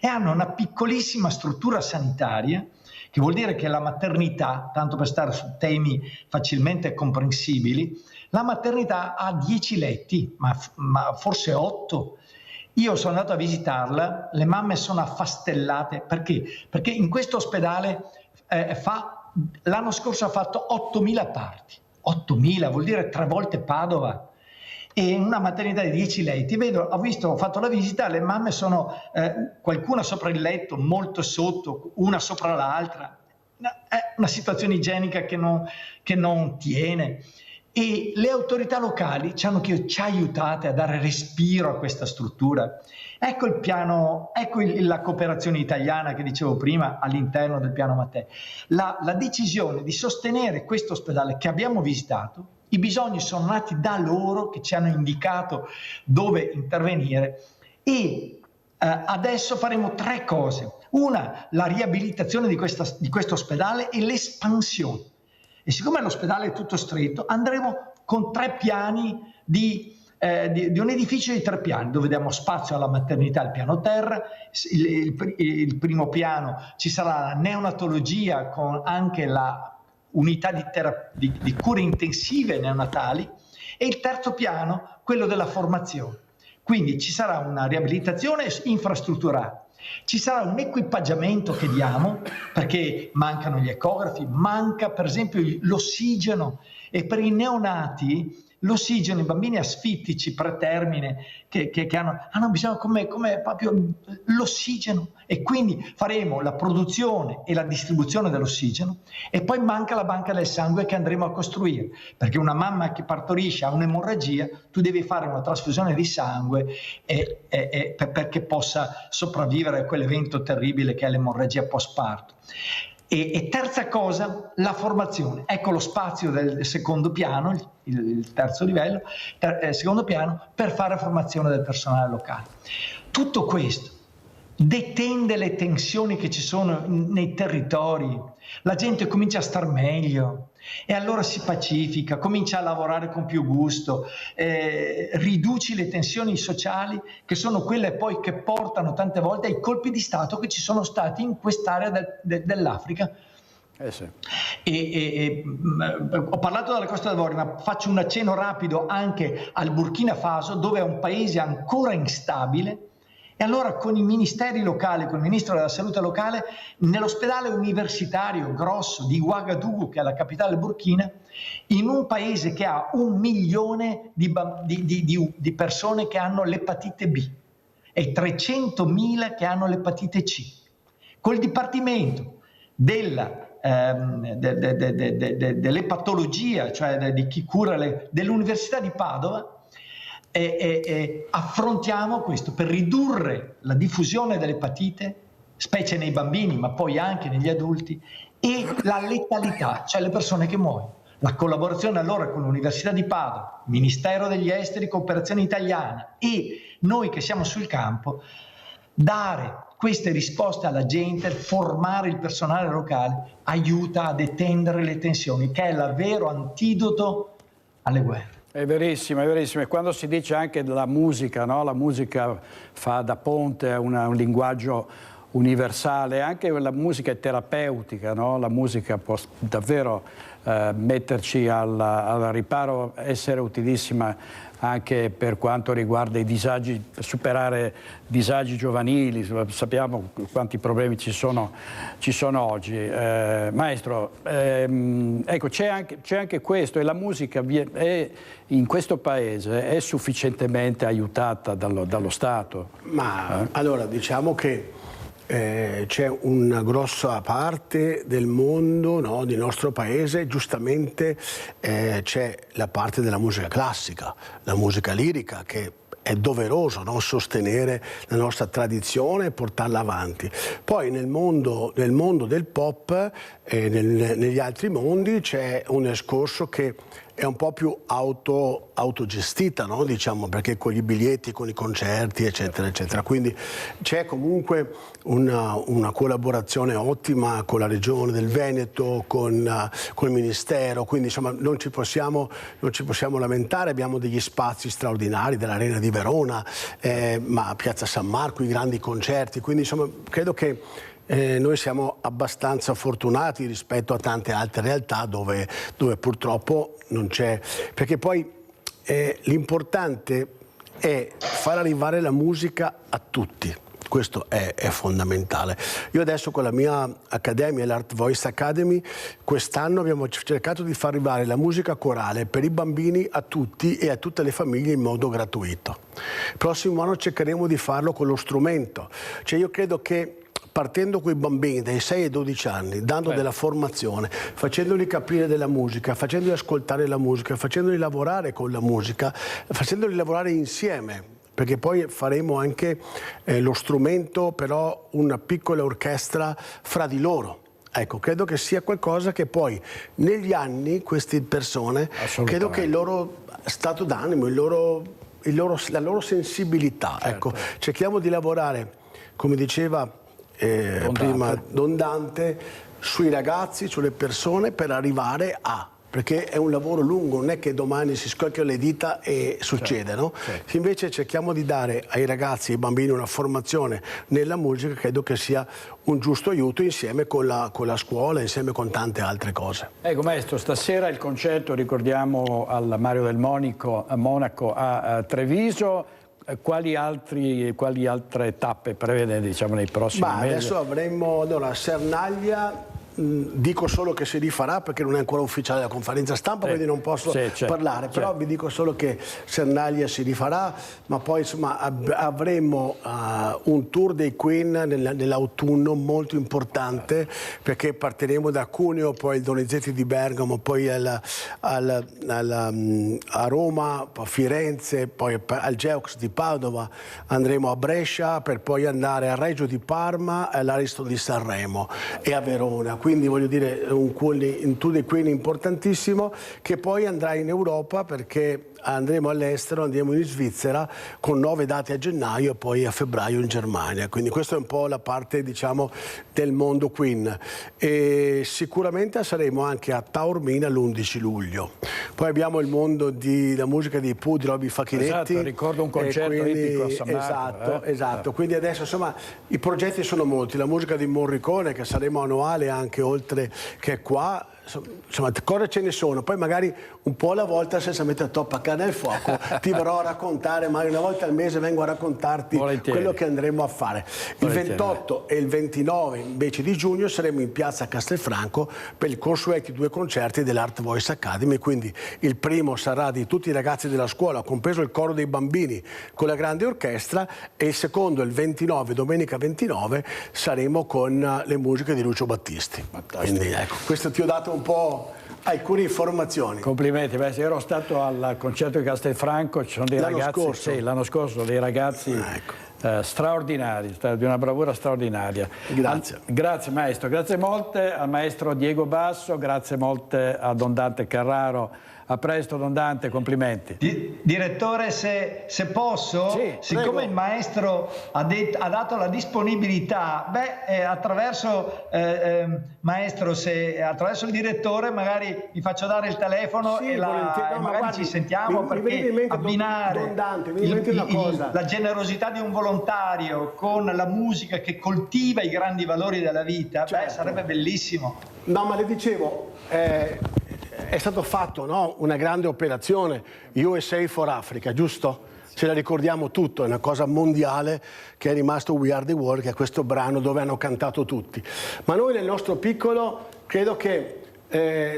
e hanno una piccolissima struttura sanitaria, che vuol dire che la maternità, tanto per stare su temi facilmente comprensibili, la maternità ha 10 letti, ma forse 8. Io sono andato a visitarla, le mamme sono affastellate. Perché? Perché in questo ospedale l'anno scorso ha fatto 8.000 parti. 8.000 vuol dire 3 volte Padova. E una maternità di 10 letti. Ho fatto la visita, le mamme sono qualcuna sopra il letto, molto sotto, una sopra l'altra. È una situazione igienica che non tiene. E le autorità locali ci hanno aiutate a dare respiro a questa struttura. Ecco il piano, ecco la cooperazione italiana che dicevo prima all'interno del piano Mattei. La decisione di sostenere questo ospedale che abbiamo visitato, i bisogni sono nati da loro che ci hanno indicato dove intervenire, e adesso faremo 3 cose. Una, la riabilitazione di questo ospedale e l'espansione. E siccome l'ospedale è tutto stretto, andremo con 3 piani di un edificio di 3 piani, dove diamo spazio alla maternità al piano terra. Il primo piano ci sarà la neonatologia con anche la unità di cure intensive neonatali, e il terzo piano quello della formazione. Quindi ci sarà una riabilitazione infrastrutturale. Ci sarà un equipaggiamento che diamo, perché mancano gli ecografi, manca per esempio l'ossigeno, e per i neonati l'ossigeno, i bambini asfittici pretermine che hanno bisogno come proprio l'ossigeno, e quindi faremo la produzione e la distribuzione dell'ossigeno. E poi manca la banca del sangue che andremo a costruire, perché una mamma che partorisce ha un'emorragia, tu devi fare una trasfusione di sangue perché possa sopravvivere a quell'evento terribile che è l'emorragia post parto. E terza cosa, la formazione. Ecco lo spazio del secondo piano, il terzo livello, secondo piano, per fare formazione del personale locale. Tutto questo detende le tensioni che ci sono nei territori, la gente comincia a star meglio, e allora si pacifica, comincia a lavorare con più gusto, riduci le tensioni sociali, che sono quelle poi che portano tante volte ai colpi di Stato che ci sono stati in quest'area dell'Africa. Sì. Ho parlato della Costa d'Avorio, ma faccio un accenno rapido anche al Burkina Faso, dove è un paese ancora instabile, E allora con i ministeri locali, con il ministro della salute locale, nell'ospedale universitario grosso di Ouagadougou, che è la capitale del Burkina, in un paese che ha 1 milione di persone che hanno l'epatite B e 300.000 che hanno l'epatite C, col dipartimento dell'epatologia, cioè di chi cura dell'Università di Padova, affrontiamo questo per ridurre la diffusione dell'epatite, specie nei bambini ma poi anche negli adulti, e la letalità, cioè le persone che muoiono. La collaborazione allora con l'Università di Padova, Ministero degli Esteri, Cooperazione Italiana e noi che siamo sul campo, dare queste risposte alla gente, formare il personale locale, aiuta a detendere le tensioni, che è il vero antidoto alle guerre. È verissimo, è verissimo. E quando si dice anche della musica, no? La musica fa da ponte a un linguaggio universale, anche la musica è terapeutica, no? La musica può davvero metterci al riparo, essere utilissima anche per quanto riguarda i disagi, superare disagi giovanili. Sappiamo quanti problemi ci sono oggi. Maestro, ecco, c'è anche questo, e la musica in questo paese è sufficientemente aiutata dallo Stato? Ma allora diciamo che c'è una grossa parte del mondo, no, del nostro paese, giustamente c'è la parte della musica classica, la musica lirica, che è doveroso, no, sostenere la nostra tradizione e portarla avanti. Poi nel mondo del pop e negli altri mondi c'è un discorso che è un po' più autogestita, no? Diciamo, perché con i biglietti, con i concerti, eccetera, eccetera. Quindi c'è comunque una collaborazione ottima con la Regione del Veneto, con il Ministero, quindi insomma non ci possiamo lamentare, abbiamo degli spazi straordinari dell'Arena di Verona, ma a Piazza San Marco, i grandi concerti, quindi insomma credo che noi siamo abbastanza fortunati rispetto a tante altre realtà dove purtroppo non c'è, perché poi l'importante è far arrivare la musica a tutti. Questo è fondamentale. Io adesso con la mia accademia, l'Art Voice Academy, quest'anno abbiamo cercato di far arrivare la musica corale per i bambini a tutti e a tutte le famiglie in modo gratuito. Il prossimo anno cercheremo di farlo con lo strumento. Cioè io credo che partendo con i bambini dai 6 ai 12 anni, dando della formazione, facendoli capire della musica, facendoli ascoltare la musica, facendoli lavorare con la musica, facendoli lavorare insieme, perché poi faremo anche lo strumento, però una piccola orchestra fra di loro. Ecco, credo che sia qualcosa che poi negli anni queste persone, credo che il loro stato d'animo, la loro sensibilità, ecco, cerchiamo di lavorare, come diceva prima Don Dante, sui ragazzi, sulle persone, per arrivare perché è un lavoro lungo, non è che domani si scocchiano le dita e succede, no? Certo. Invece cerchiamo di dare ai ragazzi e ai bambini una formazione nella musica, credo che sia un giusto aiuto insieme con la scuola, insieme con tante altre cose. Ecco maestro, stasera il concerto, ricordiamo, al Mario del Monaco a Treviso. Quali altre tappe prevede, diciamo, nei prossimi mesi? Adesso avremo Sernaglia, dico solo che si rifarà perché non è ancora ufficiale la conferenza stampa, quindi non posso parlare, però vi dico solo che Sernaglia si rifarà, ma poi insomma avremo un tour dei Queen nell'autunno molto importante, perché partiremo da Cuneo, poi il Donizetti di Bergamo, poi a Roma, a Firenze, poi al Geox di Padova, andremo a Brescia per poi andare a Reggio di Parma e all'Ariston di Sanremo e a Verona. Quindi voglio dire un tour dei Queen importantissimo, che poi andrà in Europa, perché andremo all'estero, andiamo in Svizzera con 9 date a gennaio e poi a febbraio in Germania. Quindi questa è un po' la parte, diciamo, del mondo Queen. E sicuramente saremo anche a Taormina l'11 luglio. Poi abbiamo il mondo della musica di Pooh, di Robby Facchinetti. Esatto, ricordo un concerto epico a San Marco. Esatto. Quindi adesso insomma i progetti sono molti, la musica di Morricone, che saremo annuale anche oltre che qua. Insomma, cose ce ne sono, poi magari un po' alla volta senza mettere troppa carne carne al fuoco, ti verrò a raccontare, magari una volta al mese vengo a raccontarti quello che andremo a fare. Il 28 e il 29 invece di giugno saremo in piazza Castelfranco per il consueti 2 concerti dell'Art Voice Academy, quindi il primo sarà di tutti i ragazzi della scuola, compreso il coro dei bambini con la grande orchestra, e il secondo, il 29, domenica 29, saremo con le musiche di Lucio Battisti. Quindi ecco, questo ti ho dato un po' alcune informazioni. Complimenti, io ero stato al concerto di Castelfranco, ci sono dei ragazzi, l'anno scorso, dei ragazzi straordinari, di una bravura straordinaria. Grazie. Grazie maestro, grazie molte al maestro Diego Basso, grazie molte a Don Dante Carraro. A presto Don Dante, complimenti. Direttore, se posso, siccome prego. il maestro ha dato la disponibilità, attraverso maestro, se attraverso il direttore magari vi faccio dare il telefono e magari ci sentiamo, perché abbinare la generosità di un volontario con la musica che coltiva i grandi valori della vita, sarebbe bellissimo. No, ma le dicevo, è stato fatto, no? Una grande operazione USA for Africa, giusto? Ce la ricordiamo tutto, è una cosa mondiale che è rimasto We Are the World, che è questo brano dove hanno cantato tutti. Ma noi nel nostro piccolo credo che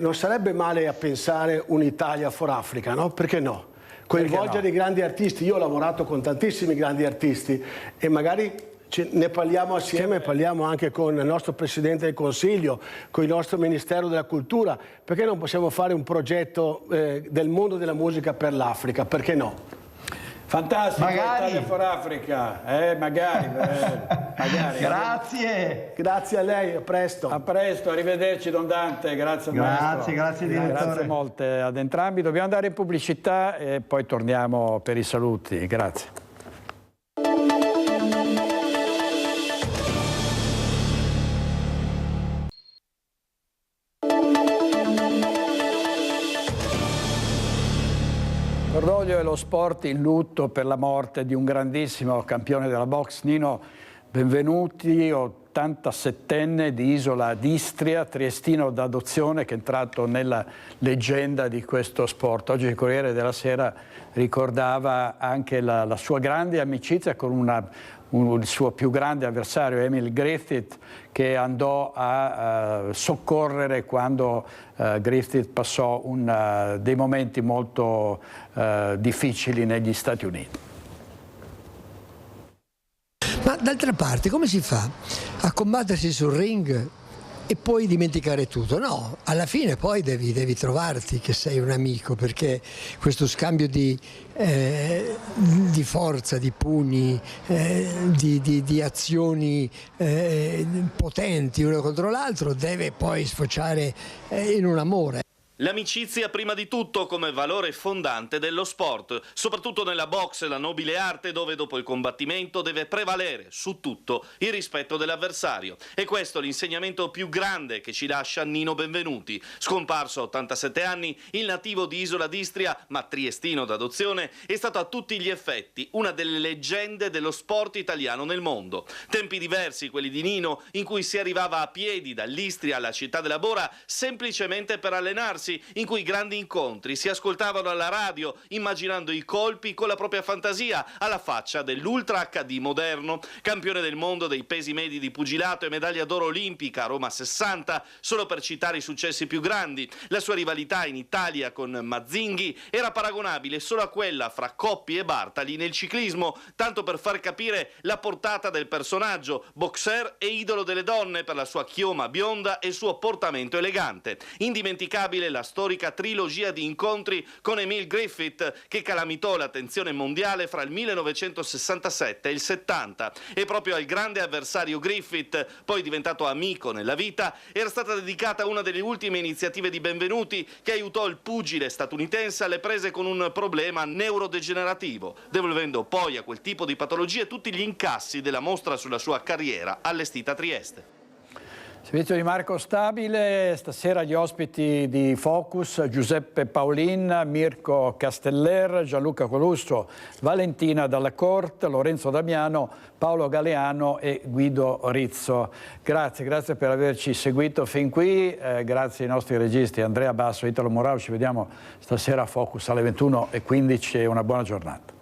non sarebbe male a pensare un'Italia for Africa, no? Perché no? Coinvolgere i grandi artisti. Io ho lavorato con tantissimi grandi artisti e magari ne parliamo assieme, parliamo anche con il nostro Presidente del Consiglio, con il nostro Ministero della Cultura. Perché non possiamo fare un progetto del mondo della musica per l'Africa? Perché no? Fantastico, magari. Italia for Africa, magari. Grazie. Grazie a lei, a presto. A presto, arrivederci Don Dante, grazie al maestro. Grazie direttore. Grazie molte ad entrambi. Dobbiamo andare in pubblicità e poi torniamo per i saluti. Grazie. L'orgoglio e lo sport in lutto per la morte di un grandissimo campione della box, Nino Benvenuti, 87enne di Isola d'Istria, triestino d'adozione, che è entrato nella leggenda di questo sport. Oggi il Corriere della Sera ricordava anche la sua grande amicizia con il suo più grande avversario, Emil Griffith, che andò a soccorrere quando Griffith passò dei momenti molto difficili negli Stati Uniti. Ma d'altra parte come si fa a combattersi sul ring e poi dimenticare tutto? No, alla fine poi devi trovarti che sei un amico, perché questo scambio di forza, di pugni, di azioni potenti uno contro l'altro deve poi sfociare in un amore. L'amicizia prima di tutto come valore fondante dello sport, soprattutto nella box, la nobile arte dove dopo il combattimento deve prevalere su tutto il rispetto dell'avversario. E questo è l'insegnamento più grande che ci lascia Nino Benvenuti. Scomparso a 87 anni, il nativo di Isola d'Istria, ma triestino d'adozione, è stato a tutti gli effetti una delle leggende dello sport italiano nel mondo. Tempi diversi quelli di Nino, in cui si arrivava a piedi dall'Istria alla città della Bora semplicemente per allenarsi, in cui grandi incontri si ascoltavano alla radio immaginando i colpi con la propria fantasia, alla faccia dell'Ultra HD moderno. Campione del mondo dei pesi medi di pugilato e medaglia d'oro olimpica a Roma 60, solo per citare i successi più grandi. La sua rivalità in Italia con Mazzinghi era paragonabile solo a quella fra Coppi e Bartali nel ciclismo, tanto per far capire la portata del personaggio, boxer e idolo delle donne per la sua chioma bionda e il suo portamento elegante. Indimenticabile la storica trilogia di incontri con Emil Griffith, che calamitò l'attenzione mondiale fra il 1967 e il 70. E proprio al grande avversario Griffith, poi diventato amico nella vita, era stata dedicata una delle ultime iniziative di Benvenuti, che aiutò il pugile statunitense alle prese con un problema neurodegenerativo, devolvendo poi a quel tipo di patologie tutti gli incassi della mostra sulla sua carriera allestita a Trieste. Servizio di Marco Stabile, stasera gli ospiti di Focus, Giuseppe Paolin, Mirko Casteller, Gianluca Colusso, Valentina Dalla Corte, Lorenzo Damiano, Paolo Galeano e Guido Rizzo. Grazie per averci seguito fin qui, grazie ai nostri registi Andrea Basso e Italo Morao, ci vediamo stasera a Focus alle 21:15 e una buona giornata.